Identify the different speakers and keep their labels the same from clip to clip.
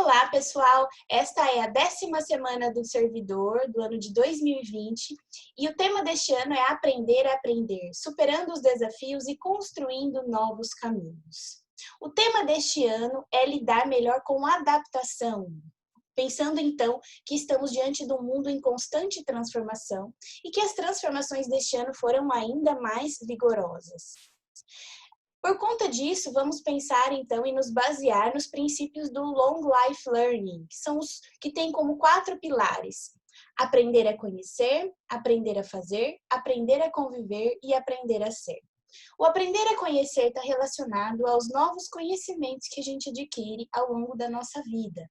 Speaker 1: Olá, pessoal! Esta é a 10ª semana do servidor do ano de 2020 e o tema deste ano é Aprender a Aprender, superando os desafios e construindo novos caminhos. O tema deste ano é lidar melhor com a adaptação, pensando então que estamos diante de um mundo em constante transformação e que as transformações deste ano foram ainda mais vigorosas. Por conta disso, vamos pensar então e nos basear nos princípios do Long Life Learning, que tem como 4 pilares: aprender a conhecer, aprender a fazer, aprender a conviver e aprender a ser. O aprender a conhecer está relacionado aos novos conhecimentos que a gente adquire ao longo da nossa vida.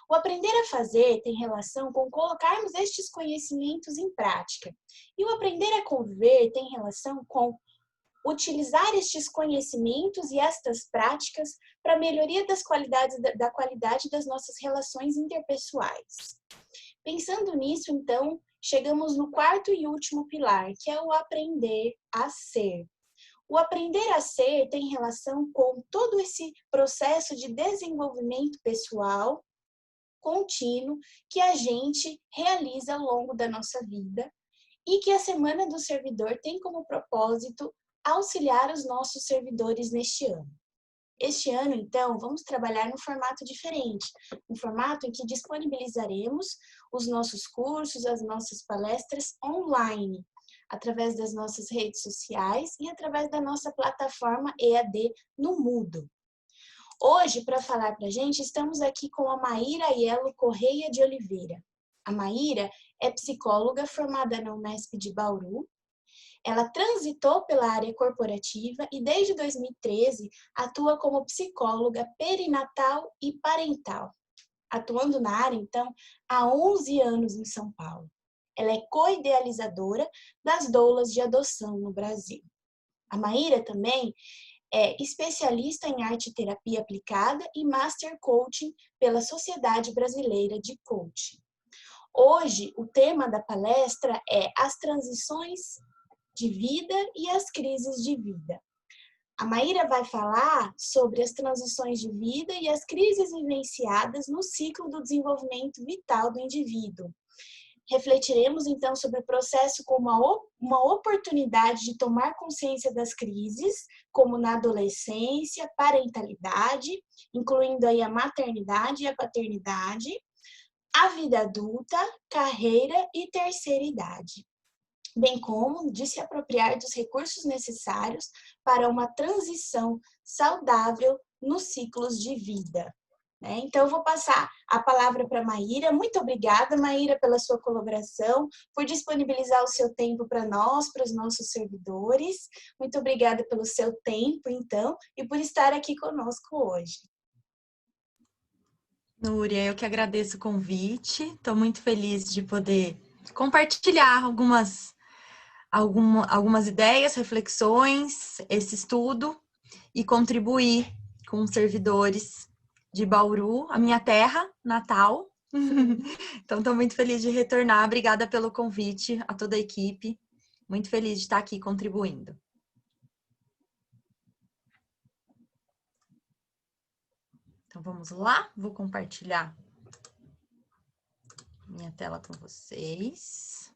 Speaker 1: O aprender a fazer tem relação com colocarmos estes conhecimentos em prática. E o aprender a conviver tem relação com utilizar estes conhecimentos e estas práticas para a melhoria da qualidade das nossas relações interpessoais. Pensando nisso, então, chegamos no 4º e último pilar, que é o aprender a ser. O aprender a ser tem relação com todo esse processo de desenvolvimento pessoal contínuo que a gente realiza ao longo da nossa vida e que a Semana do Servidor tem como propósito auxiliar os nossos servidores neste ano. Este ano, então, vamos trabalhar num formato diferente, um formato em que disponibilizaremos os nossos cursos, as nossas palestras online, através das nossas redes sociais e através da nossa plataforma EAD no Moodle. Hoje, para falar para a gente, estamos aqui com a Maíra Aiello Correia de Oliveira. A Maíra é psicóloga formada na Unesp de Bauru. Ela transitou pela área corporativa e desde 2013 atua como psicóloga perinatal e parental, atuando na área, então, há 11 anos em São Paulo. Ela é co-idealizadora das doulas de adoção no Brasil. A Maíra também é especialista em arte-terapia aplicada e Master Coaching pela Sociedade Brasileira de Coaching. Hoje, o tema da palestra é as transições de vida e as crises de vida. A Maíra vai falar sobre as transições de vida e as crises vivenciadas no ciclo do desenvolvimento vital do indivíduo. Refletiremos então sobre o processo como uma oportunidade de tomar consciência das crises, como na adolescência, parentalidade, incluindo aí a maternidade e a paternidade, a vida adulta, carreira e terceira idade, bem como de se apropriar dos recursos necessários para uma transição saudável nos ciclos de vida. Então, eu vou passar a palavra para a Maíra. Muito obrigada, Maíra, pela sua colaboração, por disponibilizar o seu tempo para nós, para os nossos servidores. Muito obrigada pelo seu tempo, então, e por estar aqui conosco hoje.
Speaker 2: Núria, eu que agradeço o convite. Estou muito feliz de poder compartilhar algumas ideias, reflexões, esse estudo e contribuir com os servidores de Bauru, a minha terra natal. Então, estou muito feliz de retornar. Obrigada pelo convite a toda a equipe. Muito feliz de estar aqui contribuindo. Então, vamos lá. Vou compartilhar minha tela com vocês.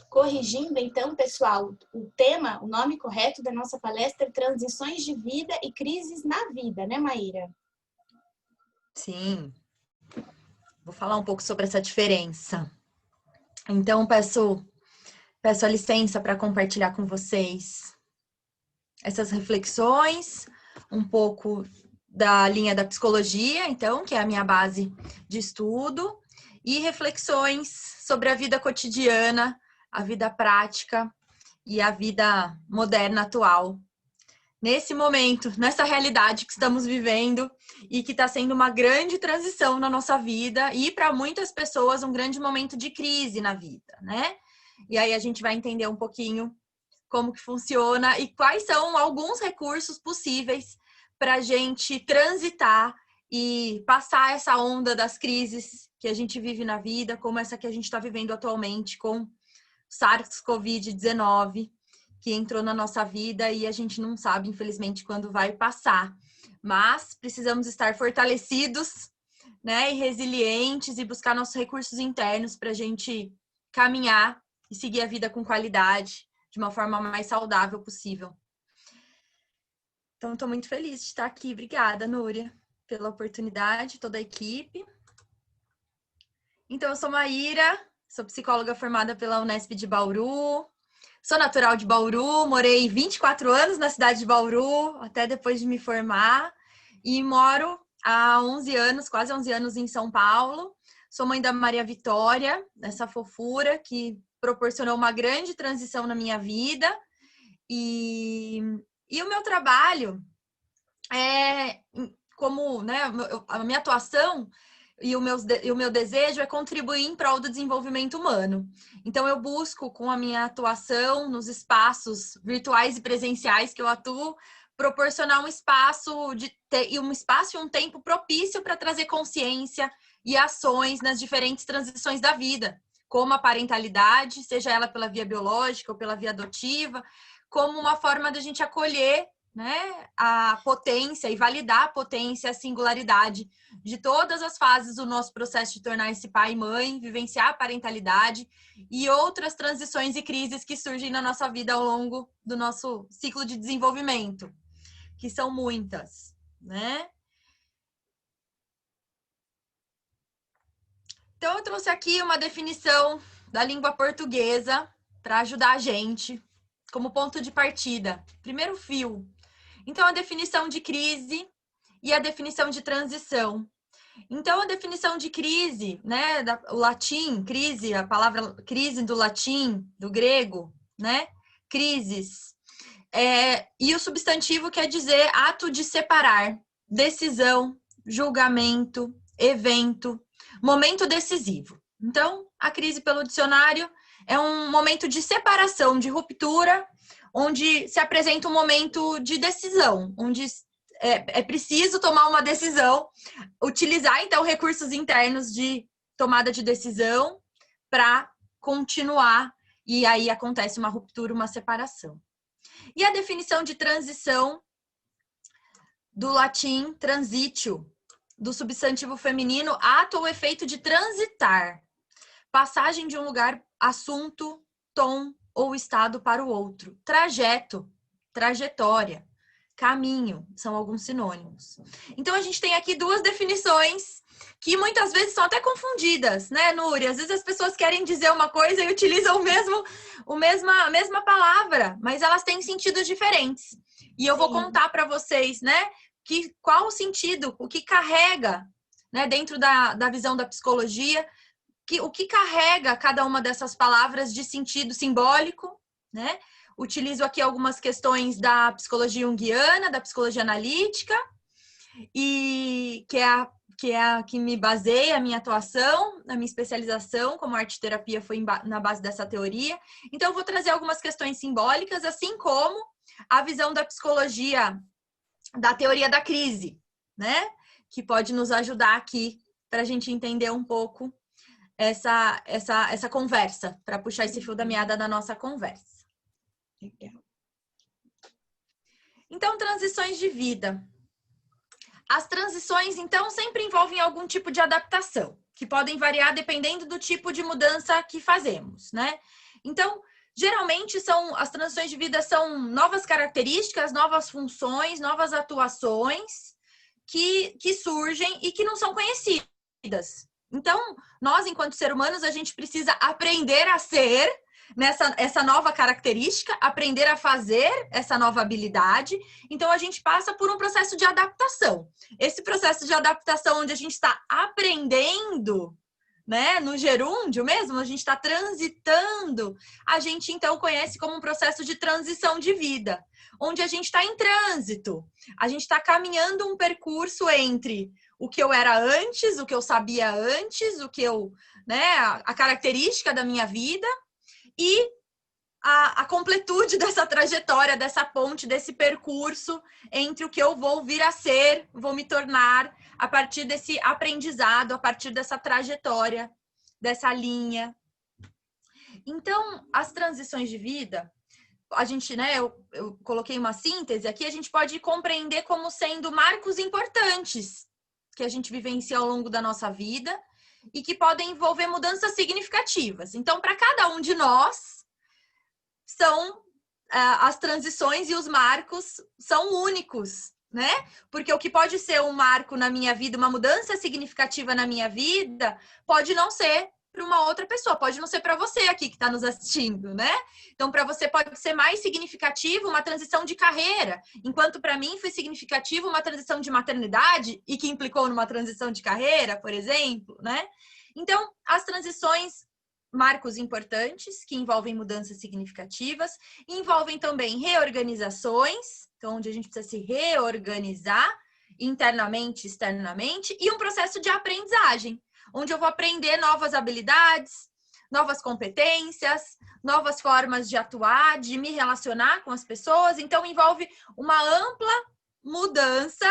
Speaker 1: Corrigindo, então, pessoal, o nome correto da nossa palestra é Transições de Vida e Crises na Vida, né, Maíra?
Speaker 2: Sim. Vou falar um pouco sobre essa diferença. Então, peço a licença para compartilhar com vocês essas reflexões, um pouco da linha da psicologia, então, que é a minha base de estudo, e reflexões sobre a vida cotidiana, a vida prática e a vida moderna atual. Nesse momento, nessa realidade que estamos vivendo e que está sendo uma grande transição na nossa vida e para muitas pessoas um grande momento de crise na vida, né? E aí a gente vai entender um pouquinho como que funciona e quais são alguns recursos possíveis para a gente transitar e passar essa onda das crises que a gente vive na vida, como essa que a gente está vivendo atualmente com SARS-CoV-19, que entrou na nossa vida e a gente não sabe, infelizmente, quando vai passar. Mas precisamos estar fortalecidos, né, e resilientes e buscar nossos recursos internos para a gente caminhar e seguir a vida com qualidade, de uma forma mais saudável possível. Então, estou muito feliz de estar aqui. Obrigada, Núria, pela oportunidade, toda a equipe. Então, eu sou Maíra, sou psicóloga formada pela Unesp de Bauru, sou natural de Bauru, morei 24 anos na cidade de Bauru, até depois de me formar, e moro há 11 anos, quase 11 anos em São Paulo. Sou mãe da Maria Vitória, essa fofura que proporcionou uma grande transição na minha vida. E o meu trabalho é como, né, a minha atuação e o meu desejo é contribuir em prol do desenvolvimento humano. Então, eu busco, com a minha atuação nos espaços virtuais e presenciais que eu atuo, proporcionar um espaço e um tempo propício para trazer consciência e ações nas diferentes transições da vida, como a parentalidade, seja ela pela via biológica ou pela via adotiva, como uma forma da gente acolher, né, a potência e validar a potência, a singularidade de todas as fases do nosso processo de tornar-se pai e mãe, vivenciar a parentalidade e outras transições e crises que surgem na nossa vida ao longo do nosso ciclo de desenvolvimento, que são muitas, né? Então, eu trouxe aqui uma definição da língua portuguesa para ajudar a gente como ponto de partida. Primeiro fio. Então, a definição de crise e a definição de transição. Então, a definição de crise, né, o latim, crise, a palavra crise do latim, do grego, né, crises, e o substantivo quer dizer ato de separar, decisão, julgamento, evento, momento decisivo. Então, a crise pelo dicionário é um momento de separação, de ruptura, onde se apresenta um momento de decisão, onde é preciso tomar uma decisão, utilizar, então, recursos internos de tomada de decisão para continuar, e aí acontece uma ruptura, uma separação. E a definição de transição, do latim transitio, do substantivo feminino, ato ou efeito de transitar, passagem de um lugar, assunto, tom ou estado para o outro. Trajeto, trajetória, caminho, são alguns sinônimos. Então, a gente tem aqui duas definições que muitas vezes são até confundidas, né, Núria? Às vezes as pessoas querem dizer uma coisa e utilizam a mesma palavra, mas elas têm sentidos diferentes. E eu vou contar para vocês, né, qual o sentido, o que carrega, né, dentro da visão da psicologia, o que carrega cada uma dessas palavras de sentido simbólico, né? Utilizo aqui algumas questões da psicologia junguiana, da psicologia analítica, e que é a que me baseia a minha atuação, a minha especialização como arte-terapia foi na base dessa teoria. Então, eu vou trazer algumas questões simbólicas, assim como a visão da psicologia, da teoria da crise, né? Que pode nos ajudar aqui para a gente entender um pouco essa conversa, para puxar esse fio da meada da nossa conversa.
Speaker 1: Legal.
Speaker 2: Então, transições de vida. As transições, então, sempre envolvem algum tipo de adaptação, que podem variar dependendo do tipo de mudança que fazemos, né? Então, geralmente, as transições de vida são novas características, novas funções, novas atuações que surgem e que não são conhecidas. Então, nós, enquanto seres humanos, a gente precisa aprender a ser essa nova característica, aprender a fazer essa nova habilidade. Então, a gente passa por um processo de adaptação. Esse processo de adaptação, onde a gente está aprendendo, né, no gerúndio mesmo, a gente está transitando, a gente, então, conhece como um processo de transição de vida, onde a gente está em trânsito. A gente está caminhando um percurso entre o que eu era antes, o que eu sabia antes, o que eu, né, a característica da minha vida e a completude dessa trajetória, dessa ponte, desse percurso entre o que eu vou vir a ser, vou me tornar a partir desse aprendizado, a partir dessa trajetória, dessa linha. Então, as transições de vida, a gente, né, eu coloquei uma síntese aqui, a gente pode compreender como sendo marcos importantes que a gente vivencia ao longo da nossa vida e que podem envolver mudanças significativas. Então, para cada um de nós, as transições e os marcos são únicos, né? Porque o que pode ser um marco na minha vida, uma mudança significativa na minha vida, pode não ser para uma outra pessoa, pode não ser para você aqui que está nos assistindo, né? Então, para você pode ser mais significativo uma transição de carreira, enquanto para mim foi significativo uma transição de maternidade e que implicou numa transição de carreira, por exemplo, né? Então, as transições, marcos importantes que envolvem mudanças significativas, envolvem também reorganizações, então onde a gente precisa se reorganizar internamente, externamente, e um processo de aprendizagem, onde eu vou aprender novas habilidades, novas competências, novas formas de atuar, de me relacionar com as pessoas. Então, envolve uma ampla mudança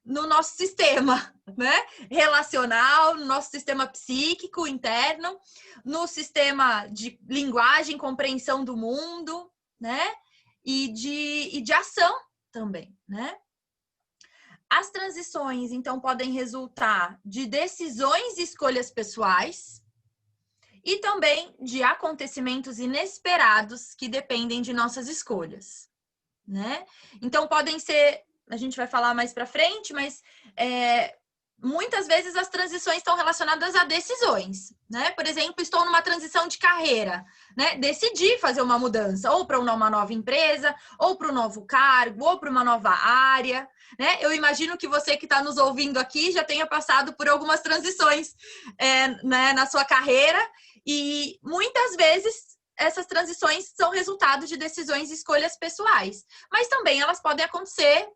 Speaker 2: no nosso sistema, né? Relacional, no nosso sistema psíquico interno, no sistema de linguagem, compreensão do mundo, né? E de ação também, né? As transições, então, podem resultar de decisões e escolhas pessoais e também de acontecimentos inesperados que dependem de nossas escolhas, né? Então, podem ser, a gente vai falar mais para frente, mas muitas vezes as transições estão relacionadas a decisões, né? Por exemplo, estou numa transição de carreira, né? Decidi fazer uma mudança, ou para uma nova empresa, ou para um novo cargo, ou para uma nova área, né? Eu imagino que você que está nos ouvindo aqui já tenha passado por algumas transições né, na sua carreira, e muitas vezes essas transições são resultado de decisões e escolhas pessoais, mas também elas podem acontecer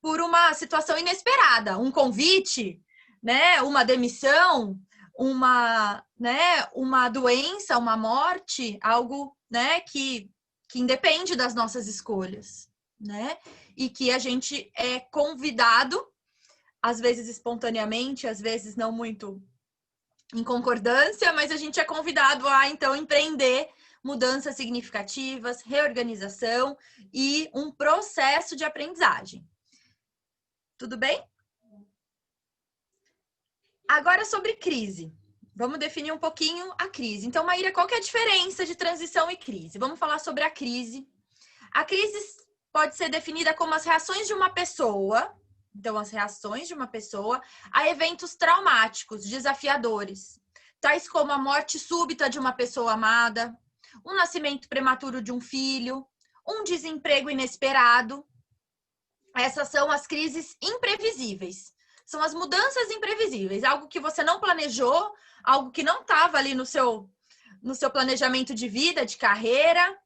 Speaker 2: por uma situação inesperada, um convite, né, uma demissão, uma doença, uma morte, algo, né, que independe das nossas escolhas, né? E que a gente é convidado, às vezes espontaneamente, às vezes não muito em concordância, mas a gente é convidado a, então, empreender mudanças significativas, reorganização e um processo de aprendizagem. Tudo bem? Agora sobre crise. Vamos definir um pouquinho a crise. Então, Maíra, qual que é a diferença de transição e crise? Vamos falar sobre a crise. A crise pode ser definida como as reações de uma pessoa, então as reações de uma pessoa a eventos traumáticos, desafiadores, tais como a morte súbita de uma pessoa amada, um nascimento prematuro de um filho, um desemprego inesperado. Essas são as crises imprevisíveis. São as mudanças imprevisíveis, algo que você não planejou, algo que não estava ali no seu planejamento de vida, de carreira,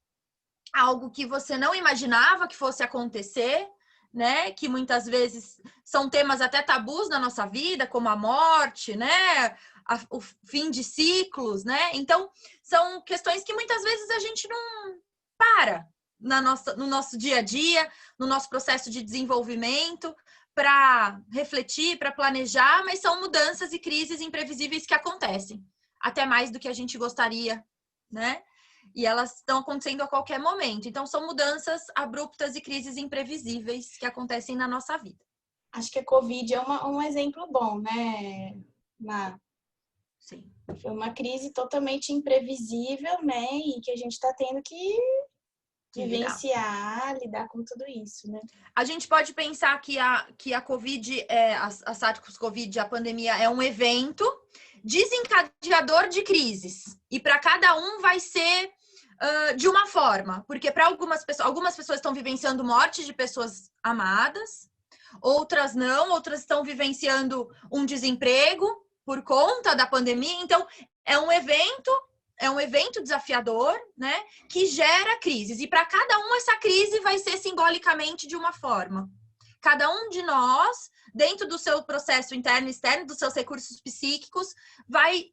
Speaker 2: algo que você não imaginava que fosse acontecer, né? Que muitas vezes são temas até tabus na nossa vida, como a morte, né? O fim de ciclos, né? Então, são questões que muitas vezes a gente não para no nosso dia a dia, no nosso processo de desenvolvimento, para refletir, para planejar, mas são mudanças e crises imprevisíveis que acontecem, até mais do que a gente gostaria, né? E elas estão acontecendo a qualquer momento. Então, são mudanças abruptas e crises imprevisíveis que acontecem na nossa vida.
Speaker 1: Acho que a Covid é um exemplo bom, né, Má?
Speaker 2: Sim.
Speaker 1: Foi uma crise totalmente imprevisível, né? E que a gente está tendo que vivenciar, lidar com tudo isso, né?
Speaker 2: A gente pode pensar que a Covid, a SARS-CoV, a pandemia, é um evento desencadeador de crises. E para cada um vai ser de uma forma. Porque para algumas pessoas estão vivenciando morte de pessoas amadas, outras não, outras estão vivenciando um desemprego por conta da pandemia. Então, é um evento desafiador, né, que gera crises. E para cada um, essa crise vai ser simbolicamente de uma forma. Cada um de nós, dentro do seu processo interno e externo, dos seus recursos psíquicos, vai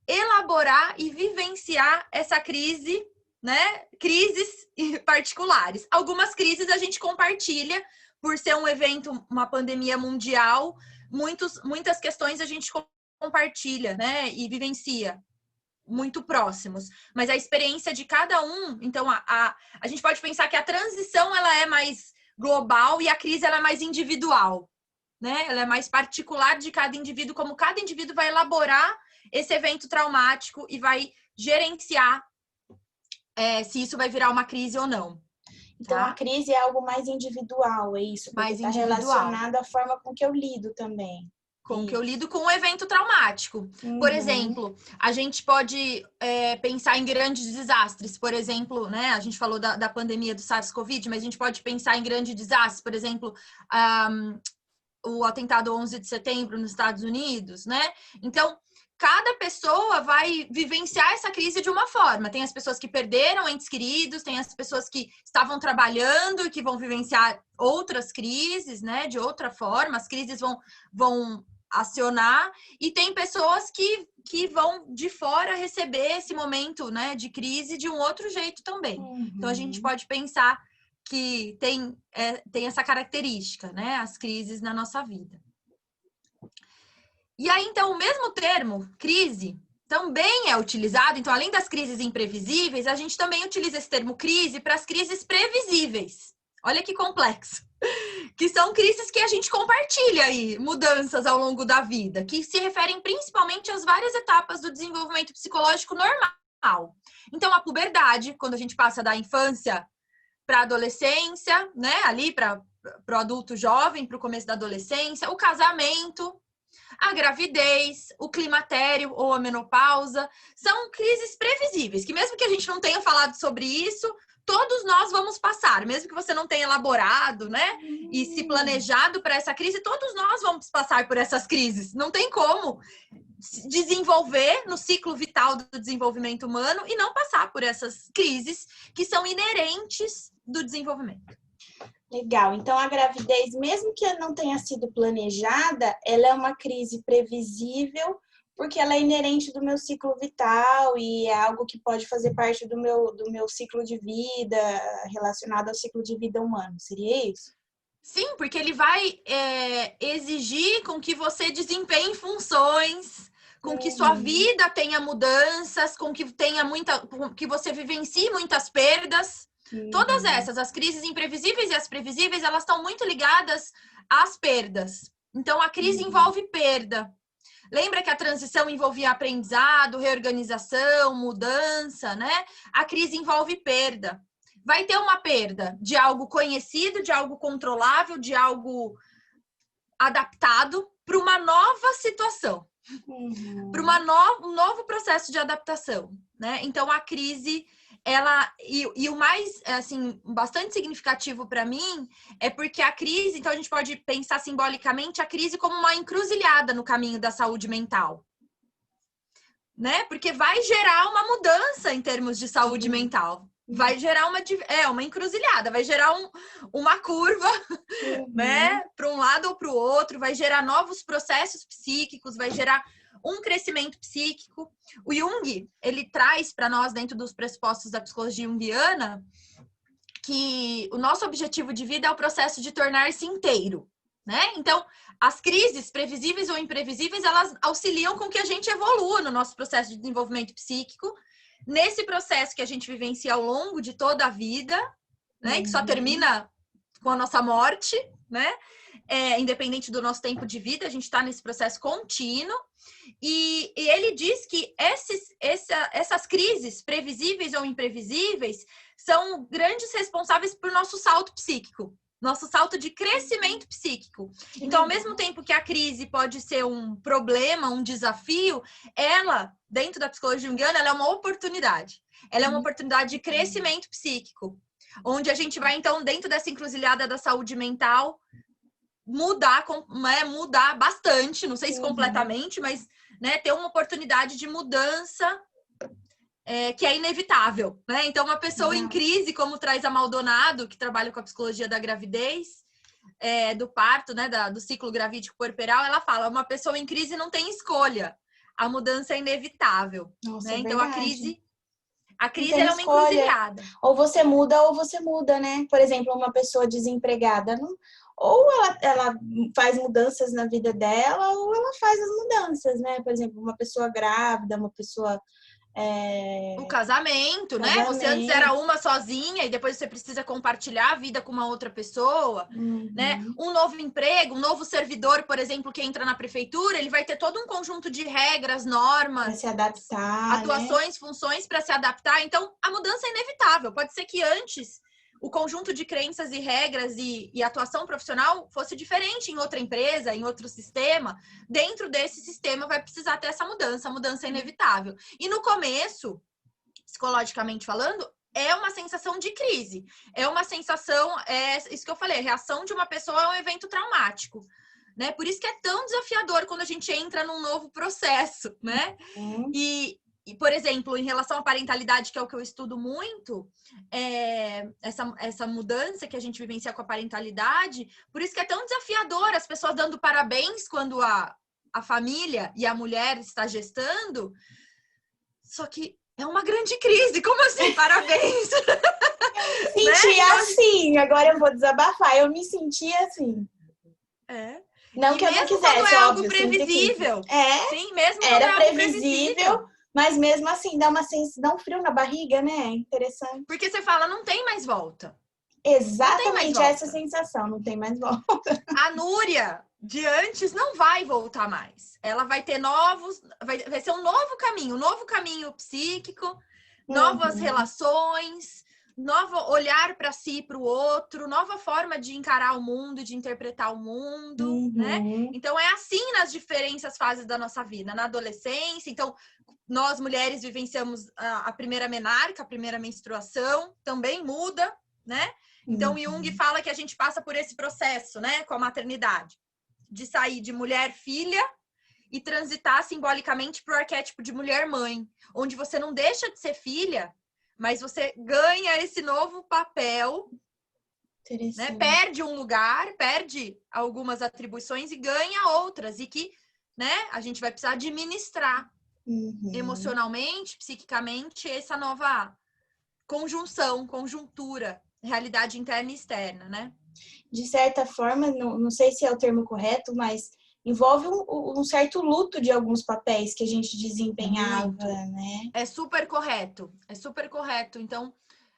Speaker 2: elaborar e vivenciar essa crise, né? Crises particulares. Algumas crises a gente compartilha, por ser um evento, uma pandemia mundial, muitas questões a gente compartilha, né? E vivencia. muito próximos, mas a experiência de cada um, então a gente pode pensar que a transição ela é mais global e a crise ela é mais individual, né? Ela é mais particular de cada indivíduo, como cada indivíduo vai elaborar esse evento traumático e vai gerenciar se isso vai virar uma crise ou não.
Speaker 1: Então,
Speaker 2: Tá?
Speaker 1: a crise é algo mais individual, é isso? Porque está relacionado à forma com que eu lido também.
Speaker 2: Com que eu lido com um evento traumático. Por exemplo, a gente pode pensar em grandes desastres. Por exemplo, né, a gente falou da pandemia do SARS-CoV, mas a gente pode pensar em grandes desastres. Por exemplo, o atentado 11 de setembro nos Estados Unidos, né? Então, cada pessoa vai vivenciar essa crise de uma forma. Tem as pessoas que perderam entes queridos, tem as pessoas que estavam trabalhando e que vão vivenciar outras crises, né? De outra forma, as crises vão acionar, e tem pessoas que vão de fora receber esse momento, né, de crise de um outro jeito também. Então, a gente pode pensar que tem essa característica, né, as crises na nossa vida. E aí, então, o mesmo termo, crise, também é utilizado. Então, além das crises imprevisíveis, a gente também utiliza esse termo crise para as crises previsíveis. Olha que complexo. Que são crises que a gente compartilha aí, mudanças ao longo da vida, que se referem principalmente às várias etapas do desenvolvimento psicológico normal. Então, a puberdade, quando a gente passa da infância para a adolescência, né, ali para o adulto jovem, para o começo da adolescência, o casamento, a gravidez, o climatério ou a menopausa, são crises previsíveis, que mesmo que a gente não tenha falado sobre isso, todos nós vamos passar, mesmo que você não tenha elaborado, né, e se planejado para essa crise, todos nós vamos passar por essas crises. Não tem como desenvolver no ciclo vital do desenvolvimento humano e não passar por essas crises que são inerentes do desenvolvimento.
Speaker 1: Legal. Então, a gravidez, mesmo que não tenha sido planejada, ela é uma crise previsível, porque ela é inerente do meu ciclo vital e é algo que pode fazer parte do meu ciclo de vida, relacionado ao ciclo de vida humano. Seria isso?
Speaker 2: Sim, porque ele vai exigir com que você desempenhe funções, com que sua vida tenha mudanças, com que você vivencie muitas perdas. Todas essas, as crises imprevisíveis e as previsíveis, elas estão muito ligadas às perdas. Então, a crise envolve perda. Lembra que a transição envolvia aprendizado, reorganização, mudança, né? A crise envolve perda. Vai ter uma perda de algo conhecido, de algo controlável, de algo adaptado para uma nova situação, para um novo processo de adaptação, né? Então, a crise, e o mais, assim, bastante significativo para mim é porque a crise, então a gente pode pensar simbolicamente a crise como uma encruzilhada no caminho da saúde mental, né? Porque vai gerar uma mudança em termos de saúde mental. Vai gerar uma encruzilhada, vai gerar uma curva, né? Para um lado ou para o outro, vai gerar novos processos psíquicos, vai gerar um crescimento psíquico. O Jung, ele traz para nós, dentro dos pressupostos da psicologia junguiana, que o nosso objetivo de vida é o processo de tornar-se inteiro, né? Então, as crises previsíveis ou imprevisíveis, elas auxiliam com que a gente evolua no nosso processo de desenvolvimento psíquico, nesse processo que a gente vivencia ao longo de toda a vida, né? Que só termina com a nossa morte, né? Independente do nosso tempo de vida, a gente está nesse processo contínuo. E ele diz que essas crises, previsíveis ou imprevisíveis, são grandes responsáveis por nosso salto psíquico, nosso salto de crescimento psíquico. Então, ao mesmo tempo que a crise pode ser um problema, um desafio, ela, dentro da psicologia junguiana, ela é uma oportunidade. Ela é uma oportunidade de crescimento psíquico, onde a gente vai, então, dentro dessa encruzilhada da saúde mental, mudar bastante, não sei se completamente, mas, né, ter uma oportunidade de mudança que é inevitável, né? Então, uma pessoa em crise, como traz a Maldonado, que trabalha com a psicologia da gravidez, do parto, né, do ciclo gravídico puerperal, ela fala, uma pessoa em crise não tem escolha, a mudança é inevitável.
Speaker 1: Nossa,
Speaker 2: né?
Speaker 1: é
Speaker 2: Então,
Speaker 1: verdade.
Speaker 2: a crise ela é uma encruzilhada.
Speaker 1: Ou você muda, né? Por exemplo, uma pessoa desempregada, ou ela faz mudanças na vida dela, ou ela faz as mudanças, né? Por exemplo, uma pessoa grávida, uma pessoa
Speaker 2: O casamento, né? Você antes era uma sozinha e depois você precisa compartilhar a vida com uma outra pessoa, né? Um novo emprego, um novo servidor, por exemplo, que entra na prefeitura, ele vai ter todo um conjunto de regras, normas,
Speaker 1: para se adaptar,
Speaker 2: atuações, né? Funções para se adaptar. Então, a mudança é inevitável. Pode ser que antes o conjunto de crenças e regras e atuação profissional fosse diferente em outra empresa, em outro sistema. Dentro desse sistema vai precisar ter essa mudança. A mudança é inevitável. E no começo, psicologicamente falando, é uma sensação de crise. É uma sensação, isso que eu falei, a reação de uma pessoa a um evento traumático. Né? Por isso que é tão desafiador quando a gente entra num novo processo, né? E, por exemplo, em relação à parentalidade, que é o que eu estudo muito, essa mudança que a gente vivencia com a parentalidade, por isso que é tão desafiador as pessoas dando parabéns quando a família e a mulher está gestando, só que é uma grande crise. Como assim, parabéns?
Speaker 1: Eu me senti assim, agora eu vou desabafar, eu me senti assim. Não
Speaker 2: E
Speaker 1: que eu não quisesse,
Speaker 2: quando é
Speaker 1: óbvio,
Speaker 2: algo previsível.
Speaker 1: Sim,
Speaker 2: mesmo quando
Speaker 1: era
Speaker 2: é algo previsível.
Speaker 1: Mas mesmo assim, dá um frio na barriga, né? Interessante.
Speaker 2: Porque você fala, não tem mais volta.
Speaker 1: Exatamente essa sensação, não tem mais volta.
Speaker 2: A Núria de antes não vai voltar mais. Ela vai ter vai ser um novo caminho psíquico, novas relações, novo olhar para si, para o outro, nova forma de encarar o mundo, de interpretar o mundo, né? Então é assim nas diferentes fases da nossa vida. Na adolescência, então nós mulheres vivenciamos a primeira menarca, a primeira menstruação, também muda, né? Então Jung fala que a gente passa por esse processo, né, com a maternidade, de sair de mulher-filha e transitar simbolicamente para o arquétipo de mulher-mãe, onde você não deixa de ser filha, mas você ganha esse novo papel, né? Perde um lugar, perde algumas atribuições e ganha outras, e que, né, a gente vai precisar administrar emocionalmente, psiquicamente, essa nova conjuntura, realidade interna e externa, né?
Speaker 1: De certa forma, não sei se é o termo correto, mas envolve um certo luto de alguns papéis que a gente desempenhava, né?
Speaker 2: É super correto. Então,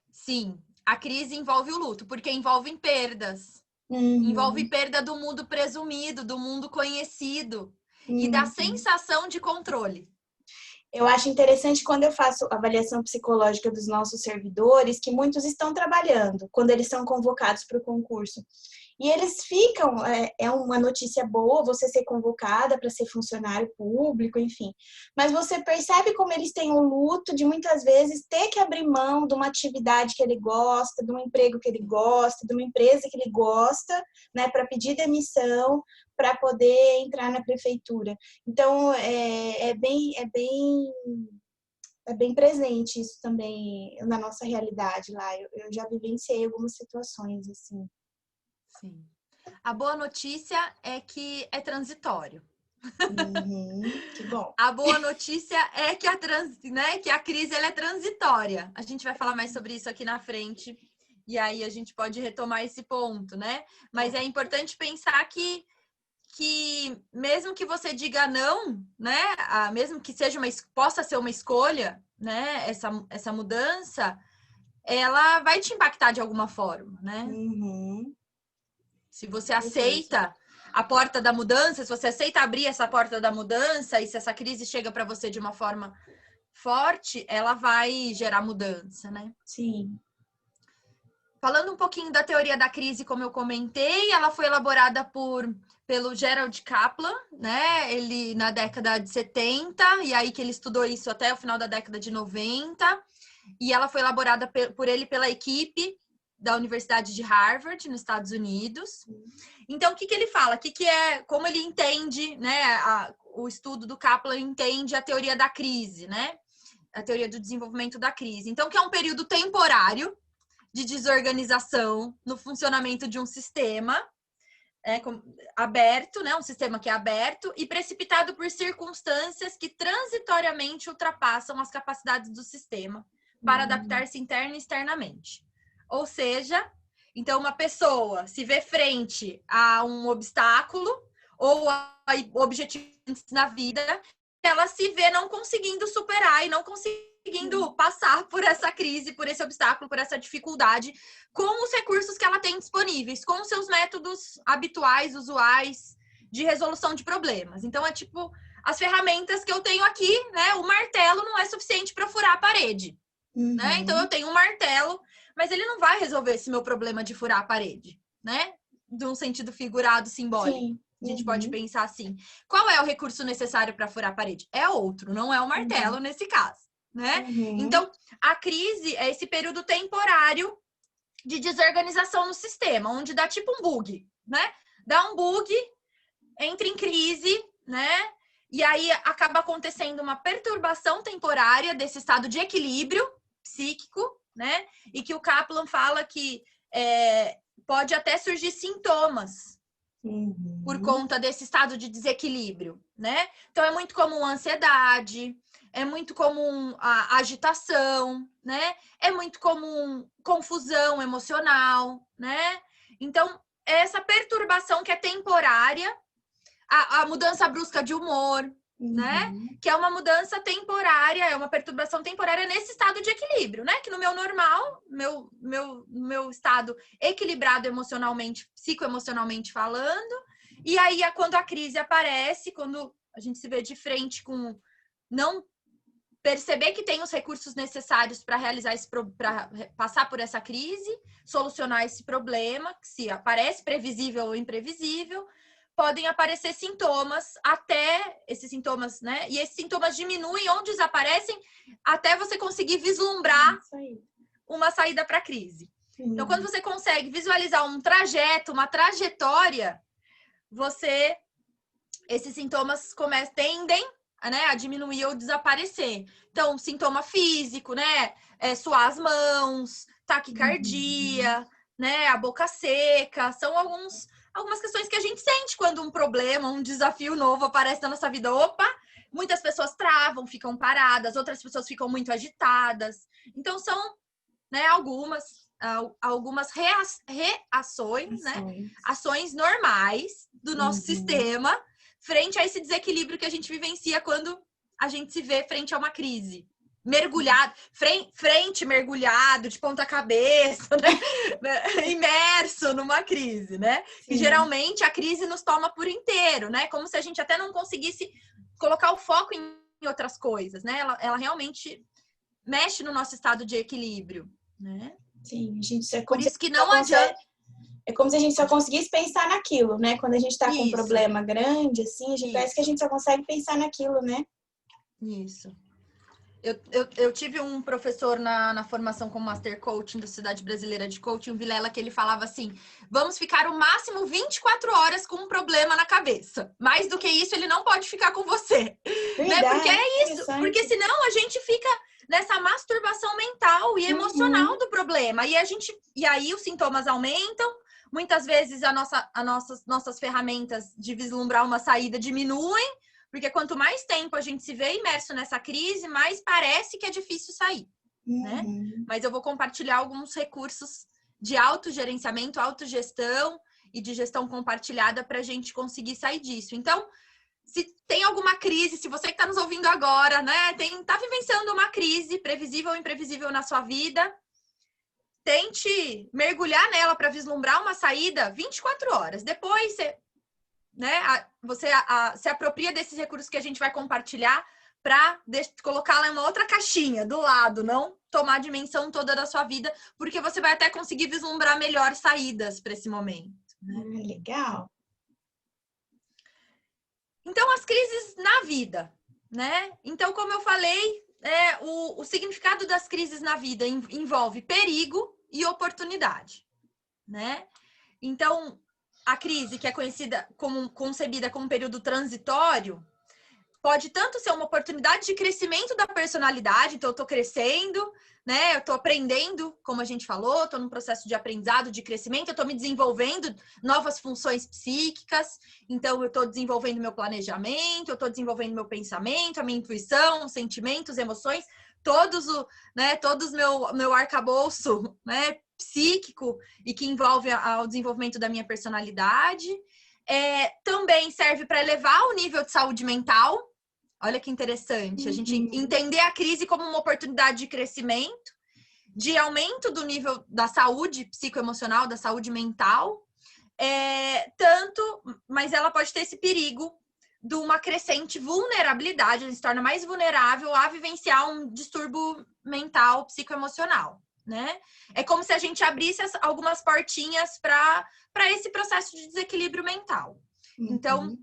Speaker 2: sim, a crise envolve o luto, porque envolve perdas. Envolve perda do mundo presumido, do mundo conhecido e da sensação de controle.
Speaker 1: Eu acho interessante quando eu faço avaliação psicológica dos nossos servidores, que muitos estão trabalhando quando eles são convocados para o concurso. E eles ficam, é uma notícia boa você ser convocada para ser funcionário público, enfim. Mas você percebe como eles têm o luto de muitas vezes ter que abrir mão de uma atividade que ele gosta, de um emprego que ele gosta, de uma empresa que ele gosta, né, para pedir demissão, para poder entrar na prefeitura. Então, é bem presente isso também na nossa realidade lá. Eu já vivenciei algumas situações assim.
Speaker 2: Sim. A boa notícia é que é transitório.
Speaker 1: Que bom.
Speaker 2: A boa notícia é que que a crise ela é transitória. A gente vai falar mais sobre isso aqui na frente. E aí a gente pode retomar esse ponto, né? Mas é importante pensar que mesmo que você diga não, né? Mesmo que possa ser uma escolha, né? Essa mudança, ela vai te impactar de alguma forma, né? Se você aceita a porta da mudança, se você aceita abrir essa porta da mudança, e se essa crise chega para você de uma forma forte, ela vai gerar mudança, né?
Speaker 1: Sim.
Speaker 2: Falando um pouquinho da teoria da crise, como eu comentei, ela foi elaborada pelo Gerald Kaplan, né? Ele na década de 70, e aí que ele estudou isso até o final da década de 90, e ela foi elaborada por ele pela equipe da Universidade de Harvard, nos Estados Unidos. Então, o que ele fala? Como ele entende, né? O estudo do Kaplan entende a teoria da crise, né? A teoria do desenvolvimento da crise. Então, que é um período temporário de desorganização no funcionamento de um sistema aberto, né? Um sistema que é aberto e precipitado por circunstâncias que transitoriamente ultrapassam as capacidades do sistema para adaptar-se interna e externamente. Ou seja, então uma pessoa se vê frente a um obstáculo ou a objetivos na vida, ela se vê não conseguindo superar e não conseguindo conseguindo passar por essa crise, por esse obstáculo, por essa dificuldade, com os recursos que ela tem disponíveis, com os seus métodos habituais, usuais, de resolução de problemas. Então, é tipo as ferramentas que eu tenho aqui, né? O martelo não é suficiente para furar a parede, né? Então, eu tenho um martelo, mas ele não vai resolver esse meu problema de furar a parede, né? De um sentido figurado, simbólico.
Speaker 1: Sim.
Speaker 2: A gente pode pensar assim. Qual é o recurso necessário para furar a parede? É outro, não é o martelo nesse caso, né? Então, a crise é esse período temporário de desorganização no sistema, onde dá tipo um bug, né? Dá um bug, entra em crise, né? E aí acaba acontecendo uma perturbação temporária desse estado de equilíbrio psíquico, né? E que o Kaplan fala que pode até surgir sintomas por conta desse estado de desequilíbrio, né? Então, é muito comum a ansiedade, é muito comum a agitação, né? É muito comum confusão emocional, né? Então, essa perturbação que é temporária, a mudança brusca de humor, né? Que é uma mudança temporária, é uma perturbação temporária nesse estado de equilíbrio, né? Que no meu normal, meu estado equilibrado emocionalmente, psicoemocionalmente falando, e aí quando a crise aparece, quando a gente se vê de frente com não perceber que tem os recursos necessários para realizar para passar por essa crise, solucionar esse problema, que se aparece previsível ou imprevisível, podem aparecer sintomas, até esses sintomas, né? E esses sintomas diminuem ou desaparecem até você conseguir vislumbrar uma saída para a crise. Então, quando você consegue visualizar um trajeto, uma trajetória, esses sintomas tendem, né, a diminuir ou desaparecer. Então, sintoma físico, né? Suar as mãos, taquicardia, né? A boca seca, são algumas questões que a gente sente quando um problema, um desafio novo aparece na nossa vida. Opa! Muitas pessoas travam, ficam paradas, outras pessoas ficam muito agitadas. Então, são, né, algumas reações, né? Ações normais do nosso sistema frente a esse desequilíbrio que a gente vivencia quando a gente se vê frente a uma crise. Mergulhado, mergulhado, de ponta cabeça, né? Imerso numa crise, né? Sim. E geralmente a crise nos toma por inteiro, né? Como se a gente até não conseguisse colocar o foco em outras coisas, né? Ela realmente mexe no nosso estado de equilíbrio, né?
Speaker 1: Sim, a gente
Speaker 2: por isso que não adianta.
Speaker 1: É como se a gente só conseguisse pensar naquilo, né? Quando a gente tá com um problema grande, assim, parece que a gente só consegue pensar naquilo, né?
Speaker 2: Isso. Eu tive um professor na formação como Master Coaching da Sociedade Brasileira de Coaching, o Vilela, que ele falava assim, vamos ficar o máximo 24 horas com um problema na cabeça. Mais do que isso, ele não pode ficar com você. Né? Porque é isso. Porque senão a gente fica nessa masturbação mental e emocional do problema. E aí os sintomas aumentam, muitas vezes nossas ferramentas de vislumbrar uma saída diminuem, porque quanto mais tempo a gente se vê imerso nessa crise, mais parece que é difícil sair, né? Mas eu vou compartilhar alguns recursos de autogerenciamento, autogestão e de gestão compartilhada para a gente conseguir sair disso. Então, se tem alguma crise, se você que está nos ouvindo agora, né, tá vivenciando uma crise previsível ou imprevisível na sua vida, tente mergulhar nela para vislumbrar uma saída 24 horas. Depois você se apropria desses recursos que a gente vai compartilhar para colocá-la em uma outra caixinha do lado, não tomar a dimensão toda da sua vida, porque você vai até conseguir vislumbrar melhor saídas para esse momento. Né?
Speaker 1: Legal.
Speaker 2: Então, as crises na vida, né? Então, como eu falei, o significado das crises na vida envolve perigo e oportunidade, né? Então, a crise, que é concebida como um período transitório, pode tanto ser uma oportunidade de crescimento da personalidade, então eu estou crescendo, né? Eu estou aprendendo, como a gente falou, estou num processo de aprendizado, de crescimento, eu estou me desenvolvendo novas funções psíquicas, então eu estou desenvolvendo meu planejamento, eu estou desenvolvendo meu pensamento, a minha intuição, sentimentos, emoções, todos meu arcabouço, né? Psíquico e que envolve o desenvolvimento da minha personalidade. Também serve para elevar o nível de saúde mental, Olha que interessante. A gente entender a crise como uma oportunidade de crescimento, de aumento do nível da saúde psicoemocional, da saúde mental, mas ela pode ter esse perigo de uma crescente vulnerabilidade, ela se torna mais vulnerável a vivenciar um distúrbio mental, psicoemocional, né? É como se a gente abrisse algumas portinhas para esse processo de desequilíbrio mental. Então,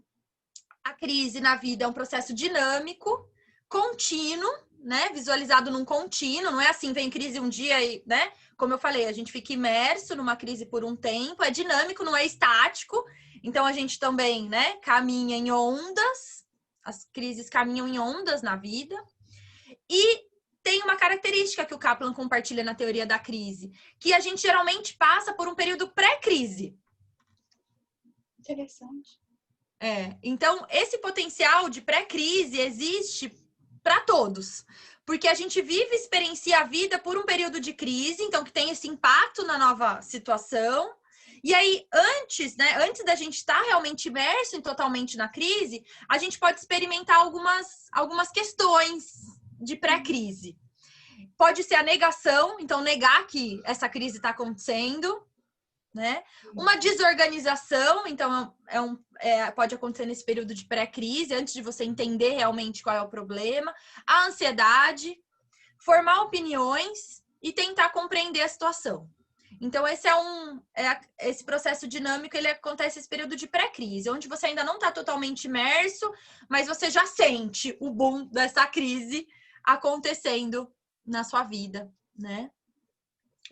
Speaker 2: a crise na vida é um processo dinâmico, contínuo, né? Visualizado num contínuo, não é assim, vem crise um dia e, né? Como eu falei, a gente fica imerso numa crise por um tempo, é dinâmico, não é estático. Então, a gente também, né, caminha em ondas, as crises caminham em ondas na vida. E tem uma característica que o Kaplan compartilha na teoria da crise, que a gente geralmente passa por um período pré-crise.
Speaker 1: Interessante.
Speaker 2: Então, esse potencial de pré-crise existe para todos. Porque a gente vive, experiencia a vida por um período de crise, então que tem esse impacto na nova situação. E aí, antes da gente estar realmente imerso totalmente na crise, a gente pode experimentar algumas questões de pré-crise. Pode ser a negação, então negar que essa crise está acontecendo, né? Uma desorganização, então pode acontecer nesse período de pré-crise, antes de você entender realmente qual é o problema. A ansiedade, formar opiniões e tentar compreender a situação. Então, esse processo dinâmico, ele acontece nesse período de pré-crise, onde você ainda não está totalmente imerso, mas você já sente o boom dessa crise acontecendo na sua vida, né?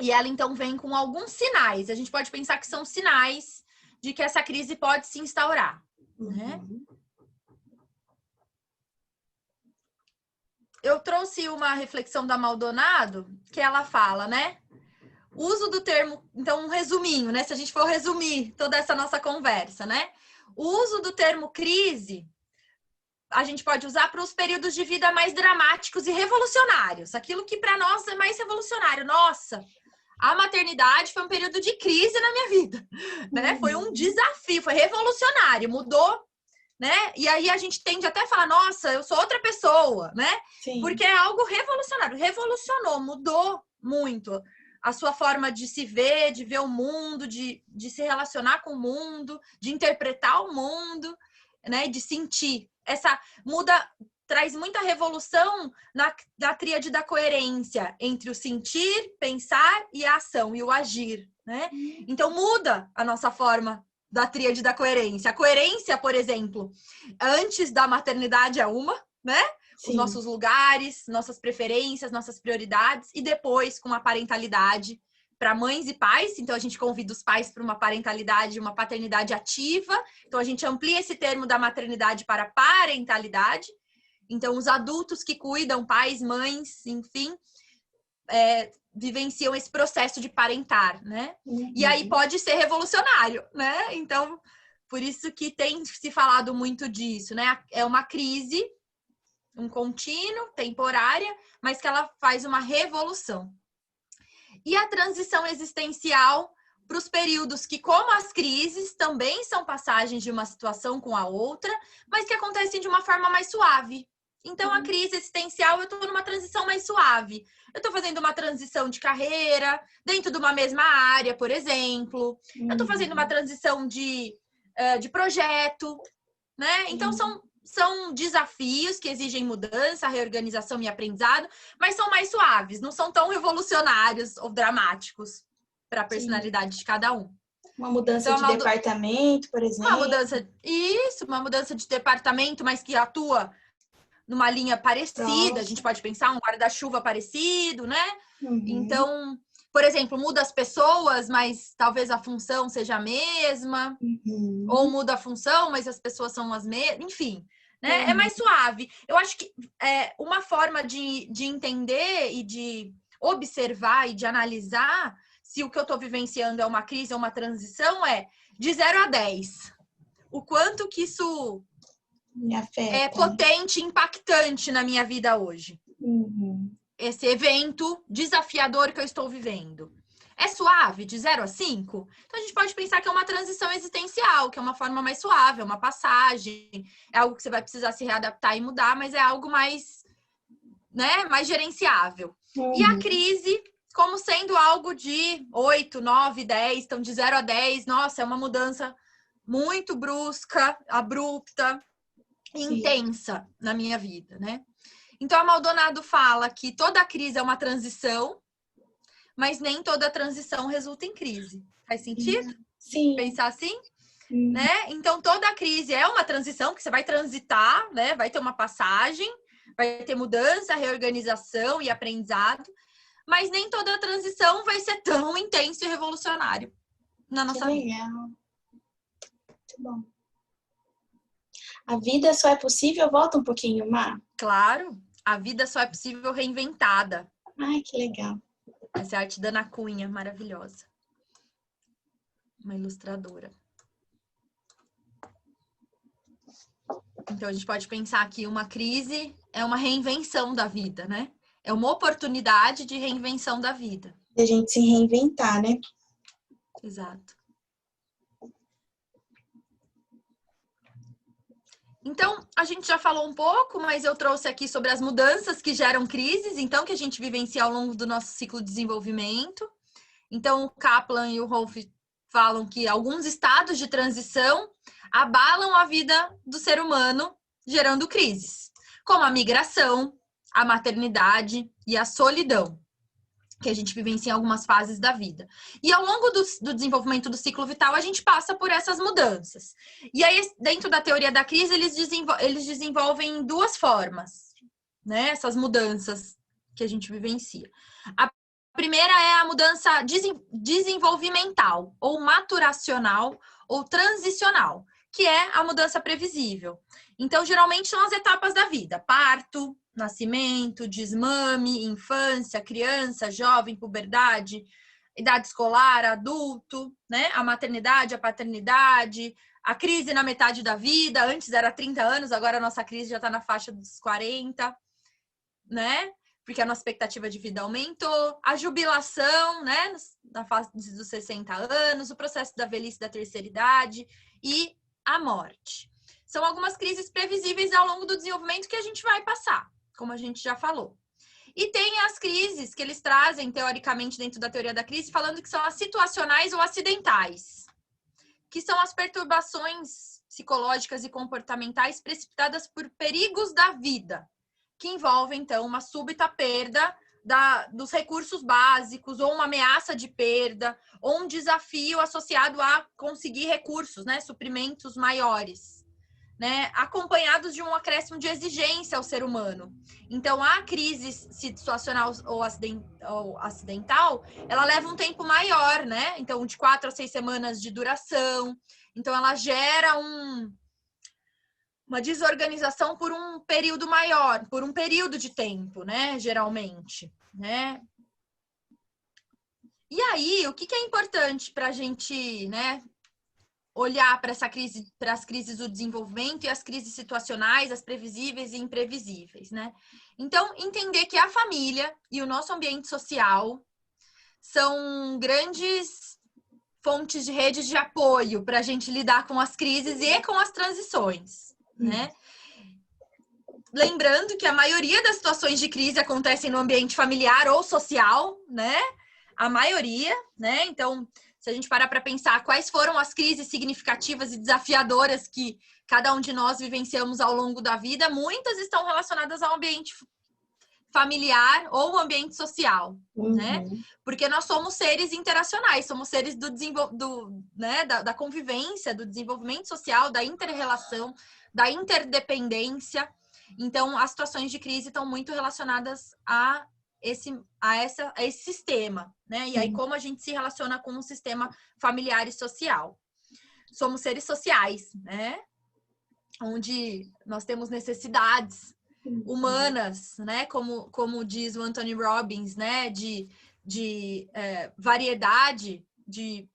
Speaker 2: E ela, então, vem com alguns sinais. A gente pode pensar que são sinais de que essa crise pode se instaurar, né? Eu trouxe uma reflexão da Maldonado, que ela fala, né? O uso do termo, então, um resuminho, né? Se a gente for resumir toda essa nossa conversa, né? O uso do termo crise, a gente pode usar para os períodos de vida mais dramáticos e revolucionários. Aquilo que para nós é mais revolucionário. Nossa, a maternidade foi um período de crise na minha vida, né? Foi um desafio, foi revolucionário, mudou, né? E aí a gente tende até a falar, nossa, eu sou outra pessoa, né?
Speaker 1: Sim.
Speaker 2: Porque é algo revolucionário, revolucionou, mudou muito a sua forma de se ver, de ver o mundo, de se relacionar com o mundo, de interpretar o mundo, né? De sentir. Traz muita revolução na tríade da coerência entre o sentir, pensar e a ação, e o agir, né? Então, muda a nossa forma da tríade da coerência. A coerência, por exemplo, antes da maternidade é uma, né? Sim. Os nossos lugares, nossas preferências, nossas prioridades, e depois com a parentalidade para mães e pais. Então, a gente convida os pais para uma parentalidade, uma paternidade ativa. Então, a gente amplia esse termo da maternidade para parentalidade. Então, os adultos que cuidam, pais, mães, enfim, vivenciam esse processo de parentar, né? E aí pode ser revolucionário, né? Então, por isso que tem se falado muito disso, né? É uma crise, um contínuo, temporária, mas que ela faz uma revolução. E a transição existencial para os períodos que, como as crises, também são passagens de uma situação com a outra, mas que acontecem de uma forma mais suave. Então, a crise existencial, eu estou numa transição mais suave. Eu estou fazendo uma transição de carreira, dentro de uma mesma área, por exemplo. Eu estou fazendo uma transição de projeto, né? Então, são desafios que exigem mudança, reorganização e aprendizado, mas são mais suaves, não são tão revolucionários ou dramáticos para a personalidade de cada um.
Speaker 1: Uma mudança de departamento, por exemplo.
Speaker 2: Uma mudança de departamento, mas que atua numa linha parecida. Nossa. A gente pode pensar um guarda-chuva parecido, né? Então, por exemplo, muda as pessoas, mas talvez a função seja a mesma. Ou muda a função, mas as pessoas são as mesmas. Enfim, né? É mais suave. Eu acho que uma forma de entender e de observar e de analisar se o que eu estou vivenciando é uma crise ou uma transição é de 0 a 10. O quanto que isso
Speaker 1: me afeta,
Speaker 2: é potente, impactante na minha vida hoje. Esse evento desafiador que eu estou vivendo. É suave, de 0 a 5? Então, a gente pode pensar que é uma transição existencial, que é uma forma mais suave, é uma passagem, é algo que você vai precisar se readaptar e mudar, mas é algo mais, né, mais gerenciável. E a crise, como sendo algo de 8, 9, 10, então de 0 a 10, nossa, é uma mudança muito brusca, abrupta, intensa na minha vida, né? Então, a Maldonado fala que toda crise é uma transição, mas nem toda transição resulta em crise. Faz sentido?
Speaker 1: Sim.
Speaker 2: Pensar assim? Né? Então, toda crise é uma transição, que você vai transitar, né? Vai ter uma passagem, vai ter mudança, reorganização e aprendizado, mas nem toda transição vai ser tão intenso e revolucionário na nossa vida.
Speaker 1: Que legal. Muito bom. A vida só é possível, volta um pouquinho, Má.
Speaker 2: Claro, a vida só é possível reinventada.
Speaker 1: Ai, que legal.
Speaker 2: Essa é a arte da Ana Cunha, maravilhosa. Uma ilustradora. Então, a gente pode pensar que uma crise é uma reinvenção da vida, né? É uma oportunidade de reinvenção da vida.
Speaker 1: De a gente se reinventar, né?
Speaker 2: Exato. Então, a gente já falou um pouco, mas eu trouxe aqui sobre as mudanças que geram crises, então, que a gente vivencia ao longo do nosso ciclo de desenvolvimento. Então, o Kaplan e o Rolf falam que alguns estados de transição abalam a vida do ser humano, gerando crises, como a migração, a maternidade e a solidão, que a gente vivencia em algumas fases da vida. E ao longo do desenvolvimento do ciclo vital, a gente passa por essas mudanças. E aí, dentro da teoria da crise, eles desenvolvem duas formas, né? Essas mudanças que a gente vivencia. A primeira é a mudança desenvolvimental, ou maturacional, ou transicional, que é a mudança previsível. Então, geralmente são as etapas da vida: parto, nascimento, desmame, infância, criança, jovem, puberdade, idade escolar, adulto, né? A maternidade, a paternidade, a crise na metade da vida. Antes era 30 anos, agora a nossa crise já está na faixa dos 40, né? Porque a nossa expectativa de vida aumentou, a jubilação, né, na fase dos 60 anos, o processo da velhice da terceira idade e a morte. São algumas crises previsíveis ao longo do desenvolvimento que a gente vai passar, como a gente já falou. E tem as crises que eles trazem, teoricamente, dentro da teoria da crise, falando que são as situacionais ou acidentais, que são as perturbações psicológicas e comportamentais precipitadas por perigos da vida, que envolve, então, uma súbita perda dos recursos básicos, ou uma ameaça de perda, ou um desafio associado a conseguir recursos, né, suprimentos maiores, né, acompanhados de um acréscimo de exigência ao ser humano. Então, a crise situacional ou acidental, ela leva um tempo maior, né? Então, de 4 a 6 semanas de duração. Então, ela gera uma desorganização por um período maior, por um período de tempo, né? Geralmente, né? E aí, o que é importante para a gente, né, olhar para essa crise, para as crises do desenvolvimento e as crises situacionais, as previsíveis e imprevisíveis, né? Então, entender que a família e o nosso ambiente social são grandes fontes de redes de apoio para a gente lidar com as crises e com as transições, né? Lembrando que a maioria das situações de crise acontecem no ambiente familiar ou social, né? A maioria, né? Então, se a gente parar para pensar quais foram as crises significativas e desafiadoras que cada um de nós vivenciamos ao longo da vida, muitas estão relacionadas ao ambiente familiar ou ambiente social, né? Porque nós somos seres interacionais, somos seres da convivência, do desenvolvimento social, da inter-relação, da interdependência. Então, as situações de crise estão muito relacionadas a esse sistema, né? E aí, como a gente se relaciona com um sistema familiar e social. Somos seres sociais, né? Onde nós temos necessidades humanas, né? Como diz o Anthony Robbins, né? De variedade, de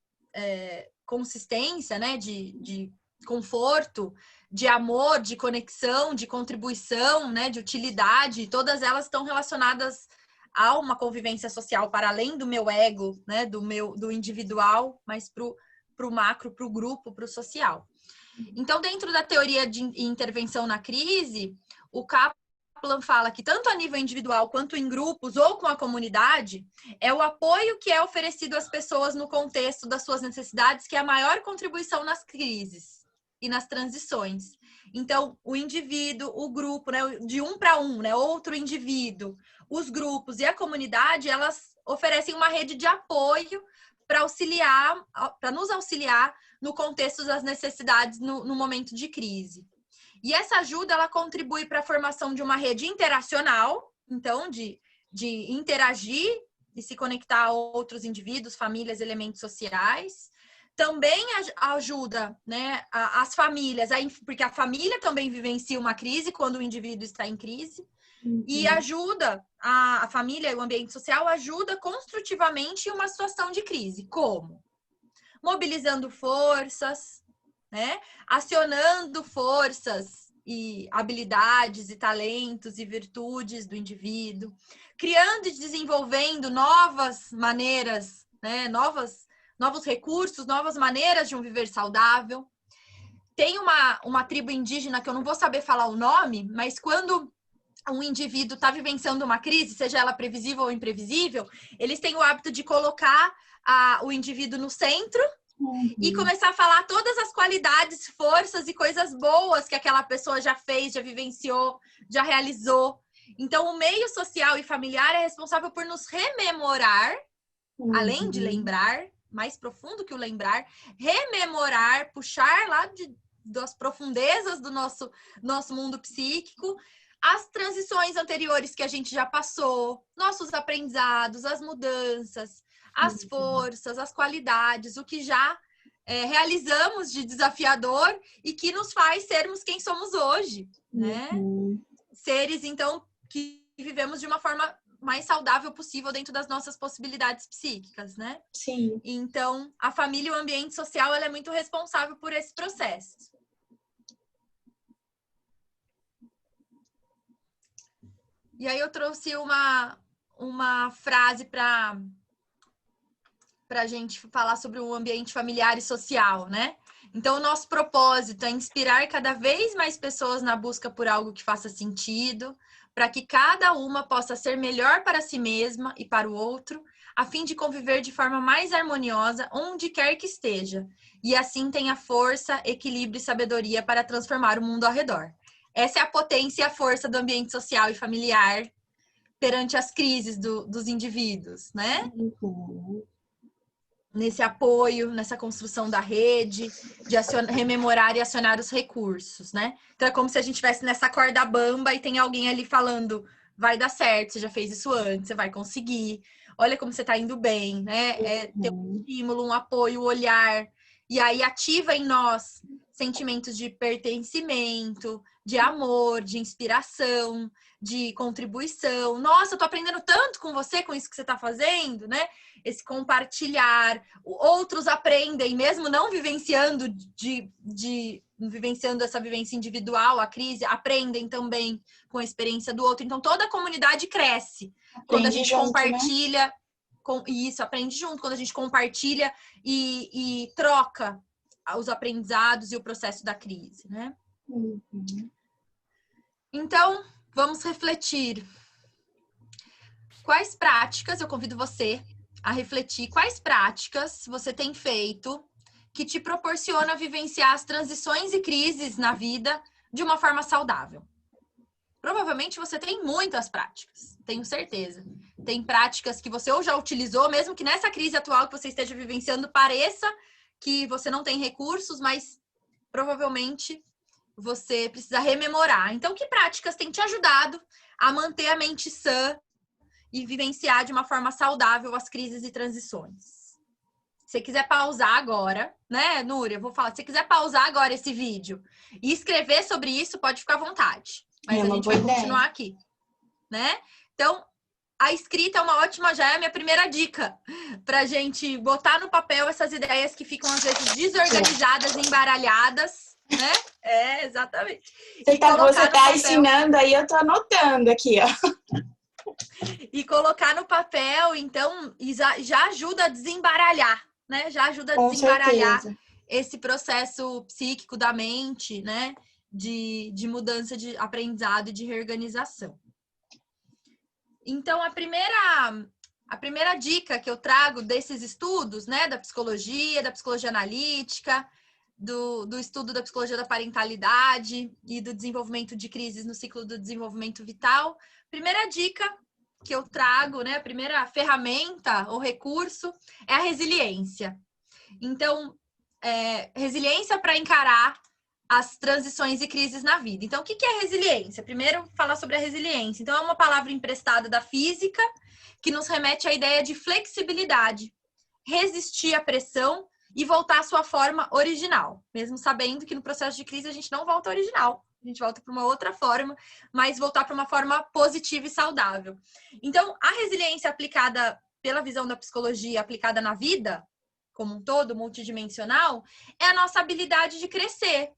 Speaker 2: consistência, né? De conforto, de amor, de conexão, de contribuição, né? De utilidade. Todas elas estão relacionadas há uma convivência social para além do meu ego, né, do individual, mas para o macro, para o grupo, para o social. Então, dentro da teoria de intervenção na crise, o Kaplan fala que tanto a nível individual quanto em grupos ou com a comunidade, é o apoio que é oferecido às pessoas no contexto das suas necessidades que é a maior contribuição nas crises e nas transições. Então, o indivíduo, o grupo, né, de um para um, né, outro indivíduo, os grupos e a comunidade, elas oferecem uma rede de apoio para nos auxiliar no contexto das necessidades no momento de crise. E essa ajuda, ela contribui para a formação de uma rede interacional, então, de interagir e se conectar a outros indivíduos, famílias, elementos sociais. Também ajuda, né, as famílias, porque a família também vivencia uma crise quando o indivíduo está em crise. E ajuda, a família e o ambiente social ajuda construtivamente em uma situação de crise. Como? Mobilizando forças, né? Acionando forças e habilidades e talentos e virtudes do indivíduo, criando e desenvolvendo novas maneiras, né? Novos recursos, novas maneiras de um viver saudável. Tem uma tribo indígena que eu não vou saber falar o nome, mas quando um indivíduo está vivenciando uma crise, seja ela previsível ou imprevisível, eles têm o hábito de colocar o indivíduo no centro e começar a falar todas as qualidades, forças e coisas boas que aquela pessoa já fez, já vivenciou, já realizou. Então, o meio social e familiar é responsável por nos rememorar, além de lembrar, mais profundo que o lembrar, rememorar, puxar lá das profundezas do nosso mundo psíquico, as transições anteriores que a gente já passou, nossos aprendizados, as mudanças, as forças, as qualidades, o que já realizamos de desafiador e que nos faz sermos quem somos hoje, né? Seres, então, que vivemos de uma forma mais saudável possível dentro das nossas possibilidades psíquicas, né?
Speaker 1: Sim.
Speaker 2: Então, a família e o ambiente social, ela é muito responsável por esse processo. E aí eu trouxe uma frase para a gente falar sobre o ambiente familiar e social, né? Então, o nosso propósito é inspirar cada vez mais pessoas na busca por algo que faça sentido, para que cada uma possa ser melhor para si mesma e para o outro, a fim de conviver de forma mais harmoniosa onde quer que esteja, e assim tenha força, equilíbrio e sabedoria para transformar o mundo ao redor. Essa é a potência e a força do ambiente social e familiar perante as crises dos indivíduos, né? Nesse apoio, nessa construção da rede, de rememorar e acionar os recursos, né? Então, é como se a gente estivesse nessa corda bamba e tem alguém ali falando, vai dar certo, você já fez isso antes, você vai conseguir, olha como você está indo bem, né? Ter um estímulo, um apoio, um olhar, e aí ativa em nós sentimentos de pertencimento, de amor, de inspiração, de contribuição. Nossa, eu tô aprendendo tanto com você, com isso que você tá fazendo, né? Esse compartilhar. Outros aprendem, mesmo não vivenciando vivenciando essa vivência individual, a crise, aprendem também com a experiência do outro. Então, toda a comunidade cresce. Quando a gente
Speaker 1: junto,
Speaker 2: compartilha, né? Isso, aprende junto. Quando a gente compartilha e troca os aprendizados e o processo da crise, né? Então, vamos refletir. Quais práticas, eu convido você a refletir, quais práticas você tem feito que te proporciona vivenciar as transições e crises na vida de uma forma saudável? Provavelmente você tem muitas práticas, tenho certeza. Tem práticas que você ou já utilizou, mesmo que nessa crise atual que você esteja vivenciando pareça que você não tem recursos, mas provavelmente você precisa rememorar. Então, que práticas têm te ajudado a manter a mente sã e vivenciar de uma forma saudável as crises e transições? Se você quiser pausar agora, né, Núria? Eu vou falar, se você quiser pausar agora esse vídeo e escrever sobre isso, pode ficar à vontade. Mas a gente vai continuar aqui, né? Então, a escrita é uma ótima, já é a minha primeira dica pra gente botar no papel essas ideias que ficam às vezes desorganizadas, embaralhadas, né? Exatamente.
Speaker 1: Você tá ensinando aí, eu tô anotando aqui, ó.
Speaker 2: E colocar no papel, então, já ajuda a desembaralhar, né? Já ajuda a
Speaker 1: Com
Speaker 2: desembaralhar
Speaker 1: certeza.
Speaker 2: esse processo psíquico da mente, né? De mudança de aprendizado e de reorganização. Então, a primeira dica que eu trago desses estudos, né? Da psicologia analítica, do estudo da psicologia da parentalidade e do desenvolvimento de crises no ciclo do desenvolvimento vital. Primeira dica que eu trago, né, a primeira ferramenta ou recurso é a resiliência. Então, resiliência para encarar as transições e crises na vida. Então, o que é resiliência? Primeiro, falar sobre a resiliência. Então, é uma palavra emprestada da física que nos remete à ideia de flexibilidade, resistir à pressão e voltar à sua forma original, mesmo sabendo que no processo de crise a gente não volta ao original, a gente volta para uma outra forma, mas voltar para uma forma positiva e saudável. Então, a resiliência aplicada pela visão da psicologia, aplicada na vida, como um todo, multidimensional, é a nossa habilidade de crescer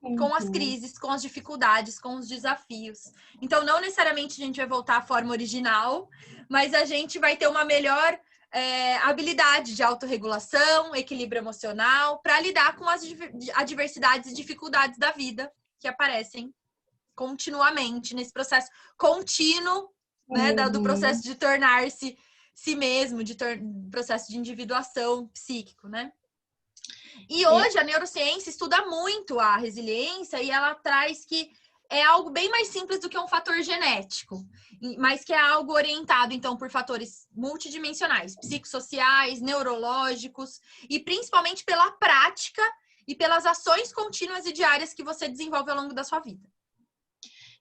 Speaker 2: com as crises, com as dificuldades, com os desafios. Então, não necessariamente a gente vai voltar à forma original, mas a gente vai ter uma melhor habilidade de autorregulação, equilíbrio emocional, para lidar com as adversidades e dificuldades da vida que aparecem continuamente nesse processo contínuo, né, do processo de tornar-se si mesmo, processo de individuação psíquico, né? E hoje a neurociência estuda muito a resiliência e ela traz que é algo bem mais simples do que um fator genético, mas que é algo orientado, então, por fatores multidimensionais, psicossociais, neurológicos e principalmente pela prática e pelas ações contínuas e diárias que você desenvolve ao longo da sua vida.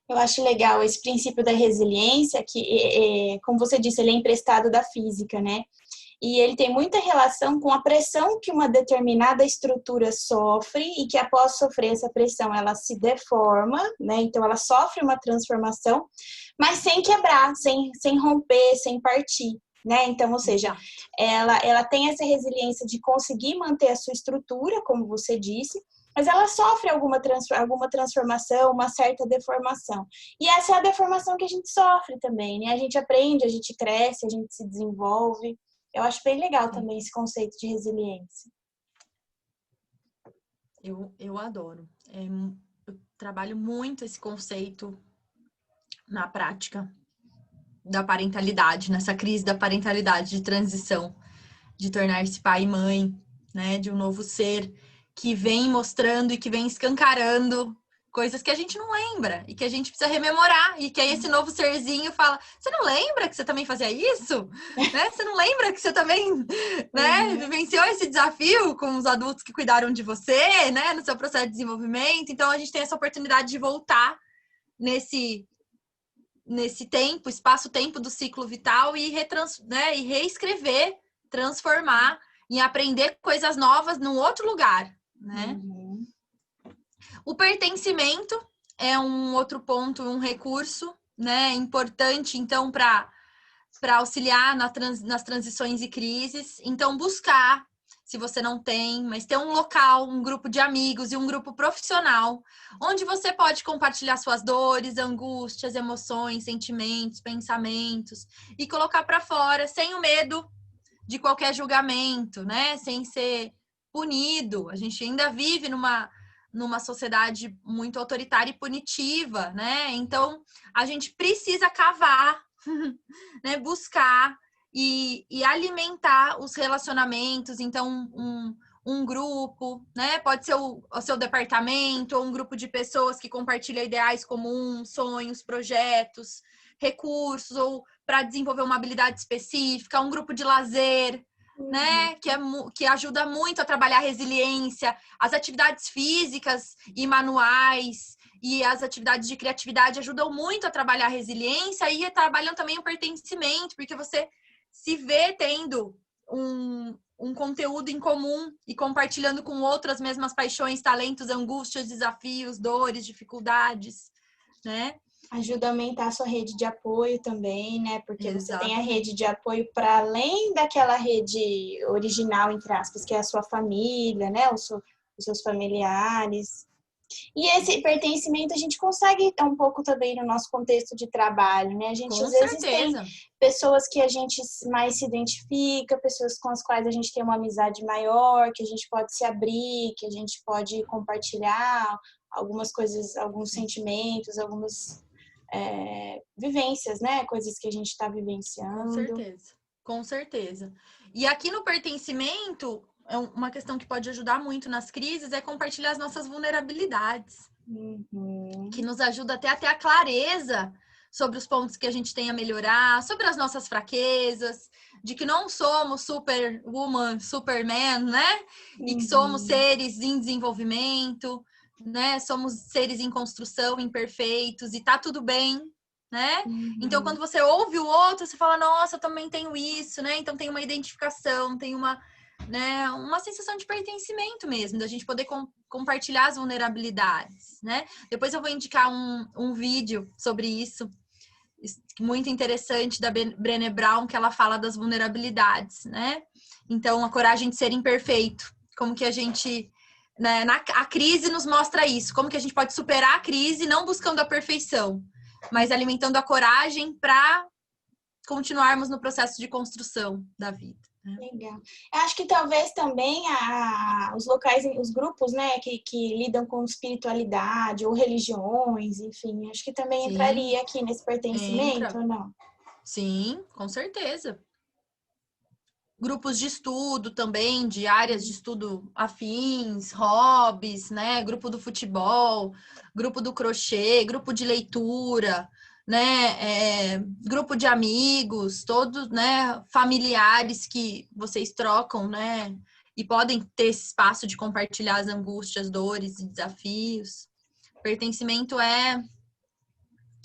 Speaker 1: Eu acho legal esse princípio da resiliência, que, como você disse, ele é emprestado da física, né? E ele tem muita relação com a pressão que uma determinada estrutura sofre e que após sofrer essa pressão ela se deforma, né? Então ela sofre uma transformação, mas sem quebrar, sem romper, sem partir, né? Então, ou seja, ela tem essa resiliência de conseguir manter a sua estrutura, como você disse, mas ela sofre alguma transformação, uma certa deformação. E essa é a deformação que a gente sofre também, né? A gente aprende, a gente cresce, a gente se desenvolve. Eu acho bem legal também esse conceito de resiliência.
Speaker 2: Eu adoro. Eu trabalho muito esse conceito na prática da parentalidade, nessa crise da parentalidade, de transição, de tornar-se pai e mãe, né, de um novo ser que vem mostrando e que vem escancarando coisas que a gente não lembra e que a gente precisa rememorar. E que aí esse novo serzinho fala, você não lembra que você também fazia isso? Né? Você não lembra que você também, né, vivenciou esse desafio com os adultos que cuidaram de você, né, no seu processo de desenvolvimento? Então, a gente tem essa oportunidade de voltar nesse tempo, espaço-tempo do ciclo vital e reescrever, transformar e aprender coisas novas num outro lugar, né? O pertencimento é um outro ponto, um recurso, né, importante, então, para auxiliar nas transições e crises. Então, buscar, se você não tem, mas ter um local, um grupo de amigos e um grupo profissional, onde você pode compartilhar suas dores, angústias, emoções, sentimentos, pensamentos, e colocar para fora, sem o medo de qualquer julgamento, né, sem ser punido. A gente ainda vive numa sociedade muito autoritária e punitiva, né? Então, a gente precisa cavar, né? Buscar e alimentar os relacionamentos. Então, um grupo, né? Pode ser o seu departamento ou um grupo de pessoas que compartilham ideais comuns, sonhos, projetos, recursos, ou para desenvolver uma habilidade específica, um grupo de lazer, né? Que ajuda muito a trabalhar a resiliência, as atividades físicas e manuais e as atividades de criatividade ajudam muito a trabalhar a resiliência e trabalham também o pertencimento, porque você se vê tendo um conteúdo em comum e compartilhando com outras mesmas paixões, talentos, angústias, desafios, dores, dificuldades, né?
Speaker 1: Ajuda a aumentar a sua rede de apoio também, né? Porque você tem a
Speaker 2: Exatamente.
Speaker 1: rede de apoio para além daquela rede original, entre aspas, que é a sua família, né? Os seus familiares, E esse pertencimento a gente consegue um pouco também no nosso contexto de trabalho, né? A gente
Speaker 2: Com
Speaker 1: às vezes tem
Speaker 2: certeza.
Speaker 1: pessoas que a gente mais se identifica, pessoas com as quais a gente tem uma amizade maior, que a gente pode se abrir, que a gente pode compartilhar algumas coisas, alguns sentimentos, algumas vivências, né? Coisas que a gente está
Speaker 2: Com
Speaker 1: vivenciando.
Speaker 2: certeza. Com certeza. E aqui no pertencimento, uma questão que pode ajudar muito nas crises é compartilhar as nossas vulnerabilidades, que nos ajuda até a ter a clareza sobre os pontos que a gente tem a melhorar, sobre as nossas fraquezas, de que não somos superwoman, superman, né? E que somos seres em desenvolvimento, né? Somos seres em construção, imperfeitos, e tá tudo bem, né? Então, quando você ouve o outro, você fala, nossa, eu também tenho isso, né? Então tem uma identificação, tem uma sensação de pertencimento mesmo, da gente poder compartilhar as vulnerabilidades, né? Depois eu vou indicar um vídeo sobre isso, muito interessante, da Brené Brown, que ela fala das vulnerabilidades, né? Então, a coragem de ser imperfeito, como que a gente... Né, a crise nos mostra isso, como que a gente pode superar a crise não buscando a perfeição, mas alimentando a coragem para continuarmos no processo de construção da vida.
Speaker 1: Legal. Eu acho que talvez também os locais, os grupos, né, que lidam com espiritualidade ou religiões, enfim, acho que também
Speaker 2: Sim,
Speaker 1: entraria aqui nesse pertencimento,
Speaker 2: entra.
Speaker 1: ou não?
Speaker 2: Sim, com certeza. Grupos de estudo também, de áreas de estudo afins, hobbies, né? Grupo do futebol, grupo do crochê, grupo de leitura, né? Grupo de amigos, todos, né? Familiares que vocês trocam, né? E podem ter esse espaço de compartilhar as angústias, dores e desafios. Pertencimento é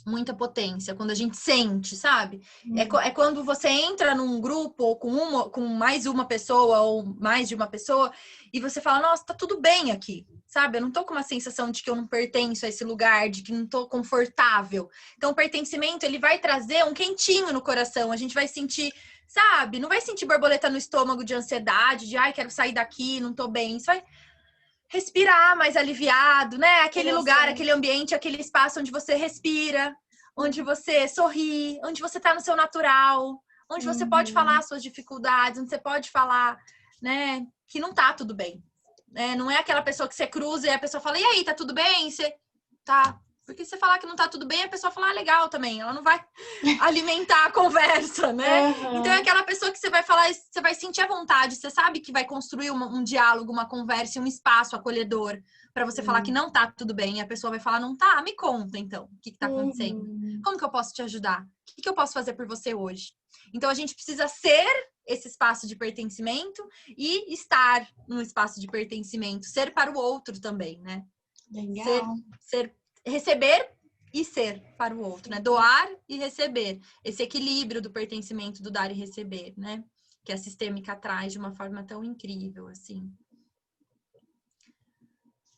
Speaker 2: muita potência, quando a gente sente, sabe? É quando você entra num grupo ou com mais uma pessoa ou mais de uma pessoa e você fala, nossa, tá tudo bem aqui, sabe? Eu não tô com uma sensação de que eu não pertenço a esse lugar, de que não tô confortável. Então, o pertencimento, ele vai trazer um quentinho no coração, a gente vai sentir, sabe? Não vai sentir borboleta no estômago de ansiedade, de, ai, quero sair daqui, não tô bem. Isso vai respirar mais aliviado, né? Aquele lugar, aquele
Speaker 1: Interessante.
Speaker 2: ambiente, aquele espaço onde você respira, onde você sorri, onde você tá no seu natural, onde você pode falar suas dificuldades, onde você pode falar, né, que não tá tudo bem. Não é aquela pessoa que você cruza e a pessoa fala, e aí, tá tudo bem? E você, tá. Porque se você falar que não tá tudo bem, a pessoa fala, ah, legal também. Ela não vai alimentar a conversa, né? Então é
Speaker 1: Uhum.
Speaker 2: aquela pessoa que você vai falar, você vai sentir à vontade, você sabe que vai construir um diálogo, uma conversa e um espaço acolhedor para você falar que não tá tudo bem. E a pessoa vai falar, não tá? Me conta então, o que tá acontecendo?
Speaker 1: Uhum.
Speaker 2: Como que eu posso te ajudar? O que eu posso fazer por você hoje? Então a gente precisa ser esse espaço de pertencimento e estar num espaço de pertencimento, ser para o outro também, né?
Speaker 1: Legal.
Speaker 2: Receber e ser para o outro, né? Doar e receber. Esse equilíbrio do pertencimento, do dar e receber, né? Que a sistêmica traz de uma forma tão incrível, assim.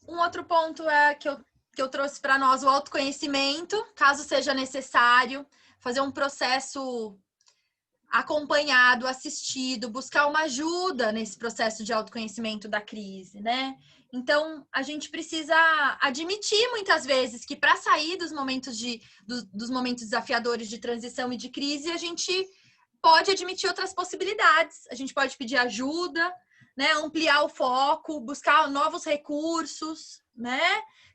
Speaker 2: Um outro ponto que eu trouxe para nós, o autoconhecimento, caso seja necessário, fazer um processo acompanhado, assistido, buscar uma ajuda nesse processo de autoconhecimento da crise, né? Então, a gente precisa admitir muitas vezes que para sair dos dos momentos desafiadores de transição e de crise, a gente pode admitir outras possibilidades. A gente pode pedir ajuda, né? Ampliar o foco, buscar novos recursos, né?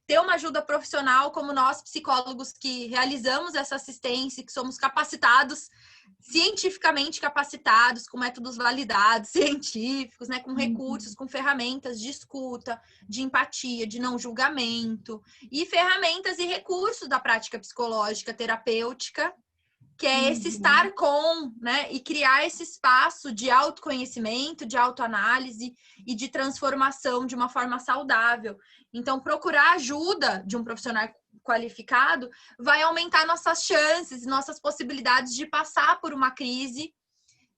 Speaker 2: Ter uma ajuda profissional, como nós, psicólogos, que realizamos essa assistência, que somos capacitados, cientificamente capacitados, com métodos validados, científicos, né? Com recursos, com ferramentas de escuta, de empatia, de não julgamento, e ferramentas e recursos da prática psicológica terapêutica, que é esse estar com, né? E criar esse espaço de autoconhecimento, de autoanálise e de transformação de uma forma saudável. Então, procurar ajuda de um profissional qualificado vai aumentar nossas chances, nossas possibilidades de passar por uma crise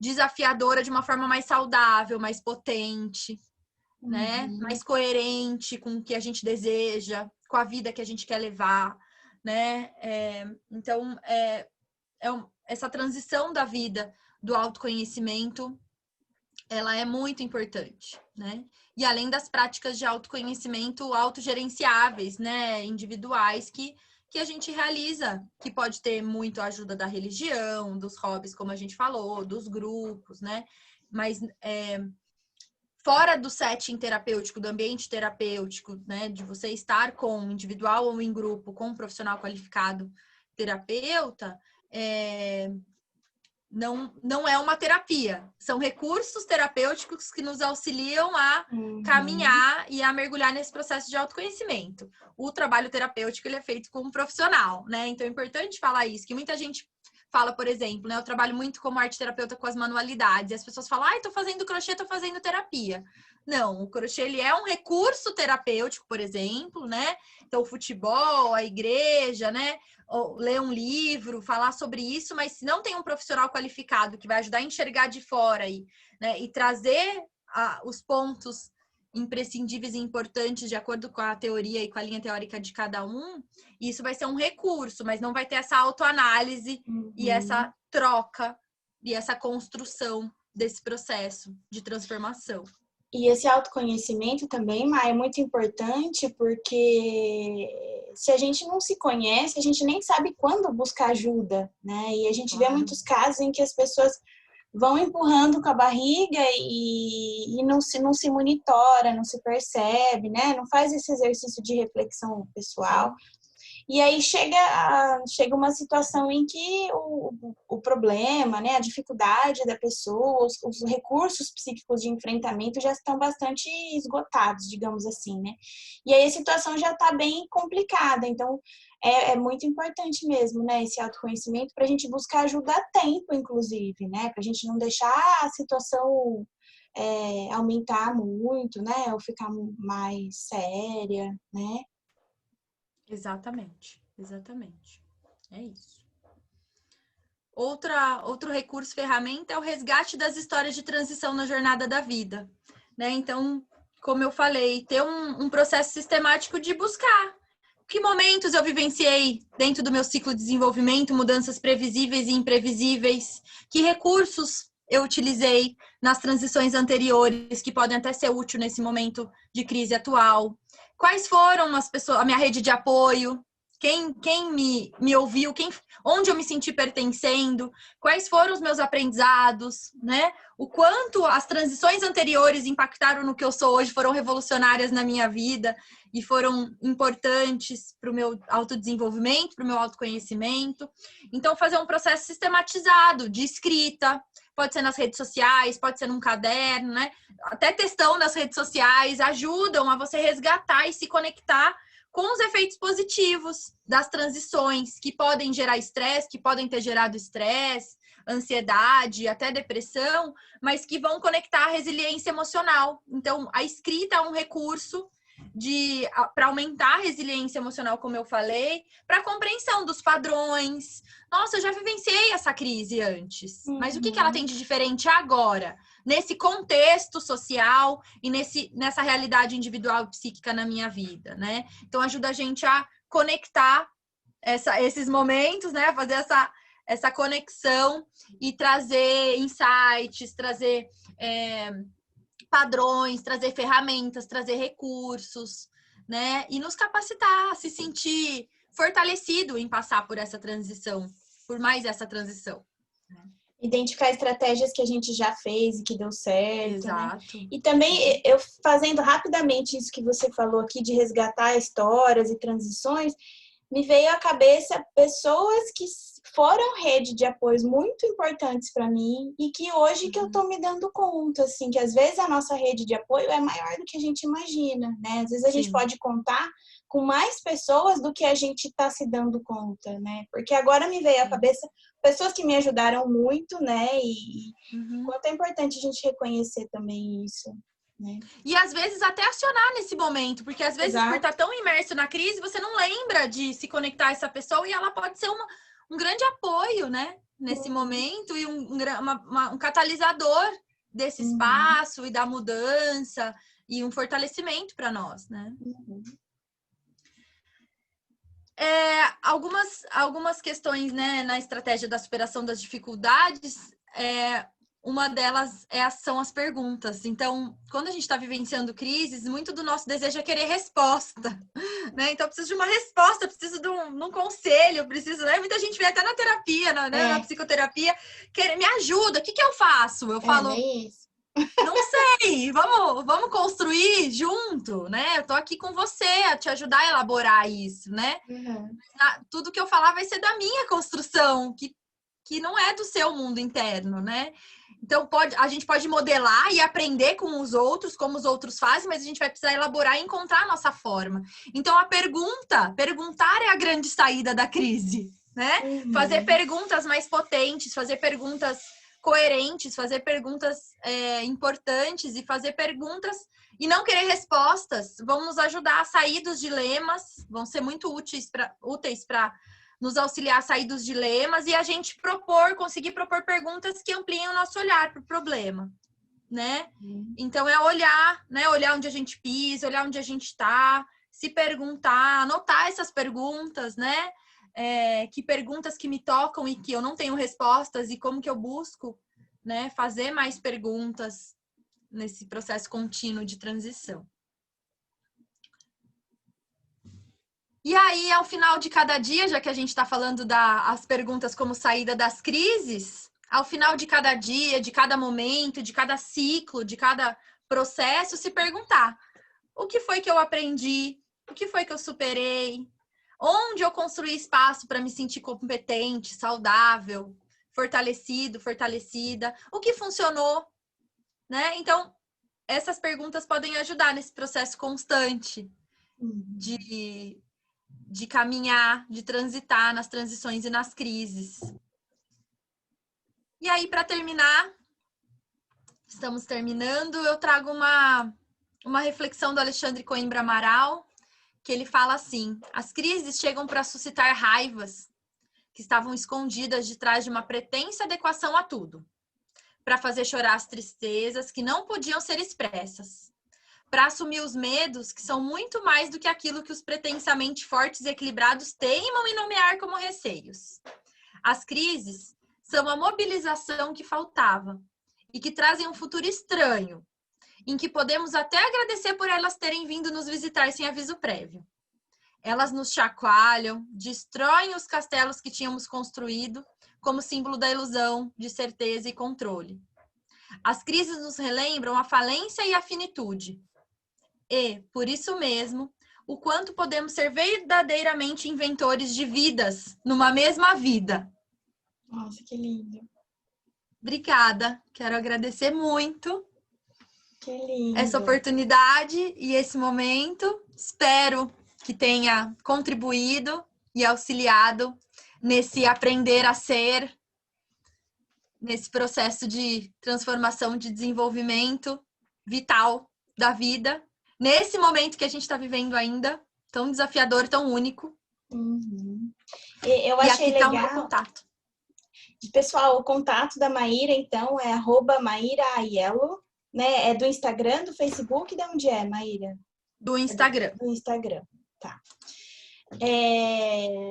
Speaker 2: desafiadora de uma forma mais saudável, mais potente, né? Mais coerente com o que a gente deseja, com a vida que a gente quer levar, né? Então, essa transição da vida do autoconhecimento ela é muito importante, né? E além das práticas de autoconhecimento autogerenciáveis, né, individuais que a gente realiza, que pode ter muito a ajuda da religião, dos hobbies, como a gente falou, dos grupos, né? Mas fora do setting terapêutico, do ambiente terapêutico, né, de você estar com individual ou em grupo, com um profissional qualificado terapeuta, não é uma terapia. São recursos terapêuticos que nos auxiliam a caminhar e a mergulhar nesse processo de autoconhecimento. O trabalho terapêutico, ele é feito com um profissional, né? Então é importante falar isso, que muita gente fala, por exemplo, né? Eu trabalho muito como arte terapeuta com as manualidades. E as pessoas falam, tô fazendo crochê, tô fazendo terapia. Não, o crochê, ele é um recurso terapêutico, por exemplo, né? Então, o futebol, a igreja, né? Ou ler um livro, falar sobre isso, mas se não tem um profissional qualificado que vai ajudar a enxergar de fora e trazer os pontos imprescindíveis e importantes de acordo com a teoria e com a linha teórica de cada um, isso vai ser um recurso, mas não vai ter essa autoanálise e essa troca e essa construção desse processo de transformação.
Speaker 1: E esse autoconhecimento também, Má, é muito importante porque se a gente não se conhece, a gente nem sabe quando buscar ajuda, né? E a gente vê muitos casos em que as pessoas vão empurrando com a barriga e não se monitora, não se percebe, né? Não faz esse exercício de reflexão pessoal. E aí chega uma situação em que o problema, né, a dificuldade da pessoa, os recursos psíquicos de enfrentamento já estão bastante esgotados, digamos assim, né? E aí a situação já está bem complicada. Então, é muito importante mesmo, né, esse autoconhecimento para a gente buscar ajuda a tempo, inclusive, né? Para a gente não deixar a situação aumentar muito, né? Ou ficar mais séria, né?
Speaker 2: Exatamente. É isso. Outro recurso, ferramenta, é o resgate das histórias de transição na jornada da vida, né? Então, como eu falei, ter um processo sistemático de buscar que momentos eu vivenciei dentro do meu ciclo de desenvolvimento, mudanças previsíveis e imprevisíveis, que recursos eu utilizei nas transições anteriores que podem até ser úteis nesse momento de crise atual. Quais foram as pessoas, a minha rede de apoio, quem me ouviu, onde eu me senti pertencendo, quais foram os meus aprendizados, né? O quanto as transições anteriores impactaram no que eu sou hoje, foram revolucionárias na minha vida e foram importantes para o meu autodesenvolvimento, para o meu autoconhecimento. Então, fazer um processo sistematizado de escrita, pode ser nas redes sociais, pode ser num caderno, né? Até textão nas redes sociais ajudam a você resgatar e se conectar com os efeitos positivos das transições, que podem gerar estresse, que podem ter gerado estresse, ansiedade, até depressão, mas que vão conectar a resiliência emocional. Então, a escrita é um recurso para aumentar a resiliência emocional, como eu falei, para a compreensão dos padrões. Nossa, eu já vivenciei essa crise antes, mas o que ela tem de diferente agora? Nesse contexto social e nessa realidade individual e psíquica na minha vida, né? Então, ajuda a gente a conectar esses momentos, né? Fazer essa conexão e trazer insights, trazer padrões, trazer ferramentas, trazer recursos, né? E nos capacitar, se sentir fortalecido em passar por essa transição, por mais essa transição.
Speaker 1: Identificar estratégias que a gente já fez e que deu certo,
Speaker 2: Exato.
Speaker 1: Né? E também, eu fazendo rapidamente isso que você falou aqui, de resgatar histórias e transições, me veio à cabeça pessoas que foram rede de apoios muito importantes para mim e que hoje que eu tô me dando conta, assim, que às vezes a nossa rede de apoio é maior do que a gente imagina, né? Às vezes a gente pode contar com mais pessoas do que a gente está se dando conta, né? Porque agora me veio à cabeça pessoas que me ajudaram muito, né? E quanto é importante a gente reconhecer também isso. Né?
Speaker 2: E às vezes até acionar nesse momento, porque às vezes por estar tão imerso na crise, você não lembra de se conectar a essa pessoa e ela pode ser um grande apoio, né? Nesse momento e um catalisador desse espaço e da mudança e um fortalecimento para nós, né? Algumas questões, né, na estratégia da superação das dificuldades. uma delas são as perguntas. Então, quando a gente está vivenciando crises, muito do nosso desejo é querer resposta, né? Então, eu preciso de uma resposta, eu preciso de um conselho, eu preciso, né? Muita gente vem até na terapia, na psicoterapia, me ajuda, o que eu faço? Eu falo,
Speaker 1: bem isso.
Speaker 2: não sei, vamos construir junto, né? Eu tô aqui com você a te ajudar a elaborar isso, né?
Speaker 1: Uhum.
Speaker 2: Tudo que eu falar vai ser da minha construção, que não é do seu mundo interno, né? Então, a gente pode modelar e aprender com os outros, como os outros fazem, mas a gente vai precisar elaborar e encontrar a nossa forma. Então, perguntar é a grande saída da crise, né?
Speaker 1: Uhum.
Speaker 2: Fazer perguntas mais potentes, fazer perguntas coerentes, fazer perguntas importantes e fazer perguntas e não querer respostas vão nos ajudar a sair dos dilemas, vão ser muito úteis para nos auxiliar a sair dos dilemas e a gente conseguir propor perguntas que ampliem o nosso olhar para o problema, né? Então, é olhar, né? Olhar onde a gente pisa, olhar onde a gente está, se perguntar, anotar essas perguntas, né? Que perguntas que me tocam e que eu não tenho respostas e como que eu busco, né? Fazer mais perguntas nesse processo contínuo de transição. E aí, ao final de cada dia, já que a gente está falando das perguntas como saída das crises, ao final de cada dia, de cada momento, de cada ciclo, de cada processo, se perguntar: o que foi que eu aprendi? O que foi que eu superei? Onde eu construí espaço para me sentir competente, saudável, fortalecido, fortalecida? O que funcionou? Né? Então, essas perguntas podem ajudar nesse processo constante de caminhar, de transitar nas transições e nas crises. E aí, para terminar, estamos terminando, eu trago uma reflexão do Alexandre Coimbra Amaral, que ele fala assim: as crises chegam para suscitar raivas que estavam escondidas de trás de uma pretensa adequação a tudo, para fazer chorar as tristezas que não podiam ser expressas, para assumir os medos que são muito mais do que aquilo que os pretensamente fortes e equilibrados teimam em nomear como receios. As crises são a mobilização que faltava e que trazem um futuro estranho, em que podemos até agradecer por elas terem vindo nos visitar sem aviso prévio. Elas nos chacoalham, destroem os castelos que tínhamos construído como símbolo da ilusão, de certeza e controle. As crises nos relembram a falência e a finitude. E, por isso mesmo, o quanto podemos ser verdadeiramente inventores de vidas numa mesma vida.
Speaker 1: Nossa, que lindo.
Speaker 2: Obrigada. Quero agradecer muito
Speaker 1: que lindo.
Speaker 2: Essa oportunidade e esse momento. Espero que tenha contribuído e auxiliado nesse aprender a ser, nesse processo de transformação, de desenvolvimento vital da vida, nesse momento que a gente está vivendo ainda, tão desafiador, tão único.
Speaker 1: Uhum. Eu achei
Speaker 2: e aqui
Speaker 1: legal.
Speaker 2: Tá o meu contato.
Speaker 1: Pessoal, o contato da Maíra, então, é @MaíraAiello, né? É do Instagram, do Facebook, de onde é, Maíra?
Speaker 2: Do Instagram.
Speaker 1: Do Instagram, tá.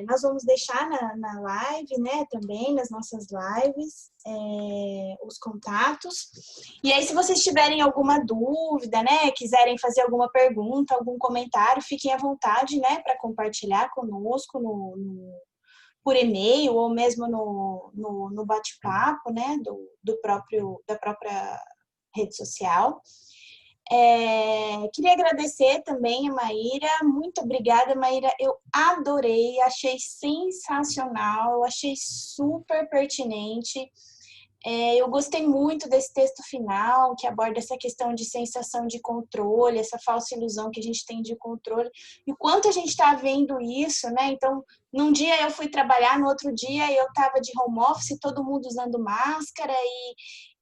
Speaker 1: Nós vamos deixar na live, né, também, nas nossas lives, os contatos. E aí, se vocês tiverem alguma dúvida, né, quiserem fazer alguma pergunta, algum comentário, fiquem à vontade, né, para compartilhar conosco por e-mail ou mesmo no bate-papo, né, da própria rede social. Queria agradecer também a Maíra, muito obrigada, Maíra, eu adorei, achei sensacional, achei super pertinente. Eu gostei muito desse texto final, que aborda essa questão de sensação de controle, essa falsa ilusão que a gente tem de controle, e o quanto a gente está vendo isso, né? Então, num dia eu fui trabalhar, no outro dia eu estava de home office, todo mundo usando máscara,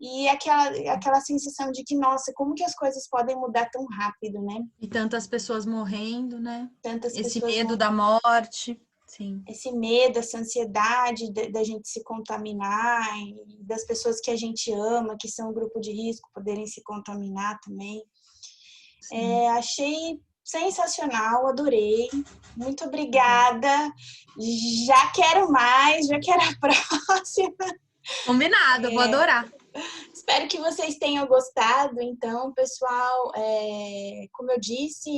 Speaker 1: e aquela sensação de que, nossa, como que as coisas podem mudar tão rápido, né?
Speaker 2: E tantas pessoas morrendo, né?
Speaker 1: Esse
Speaker 2: medo da morte. Sim.
Speaker 1: Esse medo, essa ansiedade da gente se contaminar e das pessoas que a gente ama, que são um grupo de risco, poderem se contaminar também. Achei sensacional, adorei. Muito obrigada. Já quero mais, já quero a próxima.
Speaker 2: Combinado, vou adorar.
Speaker 1: Espero que vocês tenham gostado. Então, pessoal, como eu disse,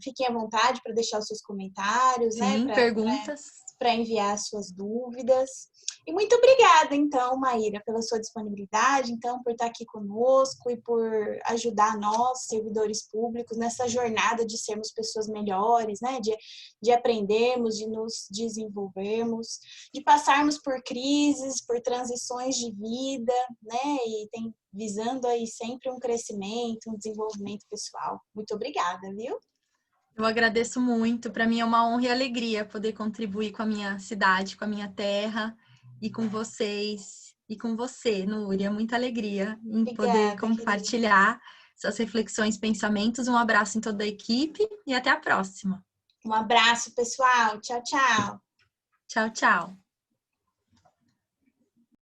Speaker 1: fiquem à vontade para deixar os seus comentários, né?
Speaker 2: Sim, perguntas.
Speaker 1: Para enviar suas dúvidas. E muito obrigada, então, Maíra, pela sua disponibilidade, então, por estar aqui conosco e por ajudar nós, servidores públicos, nessa jornada de sermos pessoas melhores, né? De aprendermos, de nos desenvolvermos, de passarmos por crises, por transições de vida, né? E visando aí sempre um crescimento, um desenvolvimento pessoal. Muito obrigada, viu?
Speaker 2: Eu agradeço muito. Para mim é uma honra e alegria poder contribuir com a minha cidade, com a minha terra e com vocês e com você, Núria. Muita alegria em poder
Speaker 1: Obrigada, querida.
Speaker 2: compartilhar essas reflexões, pensamentos. Um abraço em toda a equipe e até a próxima.
Speaker 1: Um abraço, pessoal. Tchau, tchau.
Speaker 2: Tchau, tchau.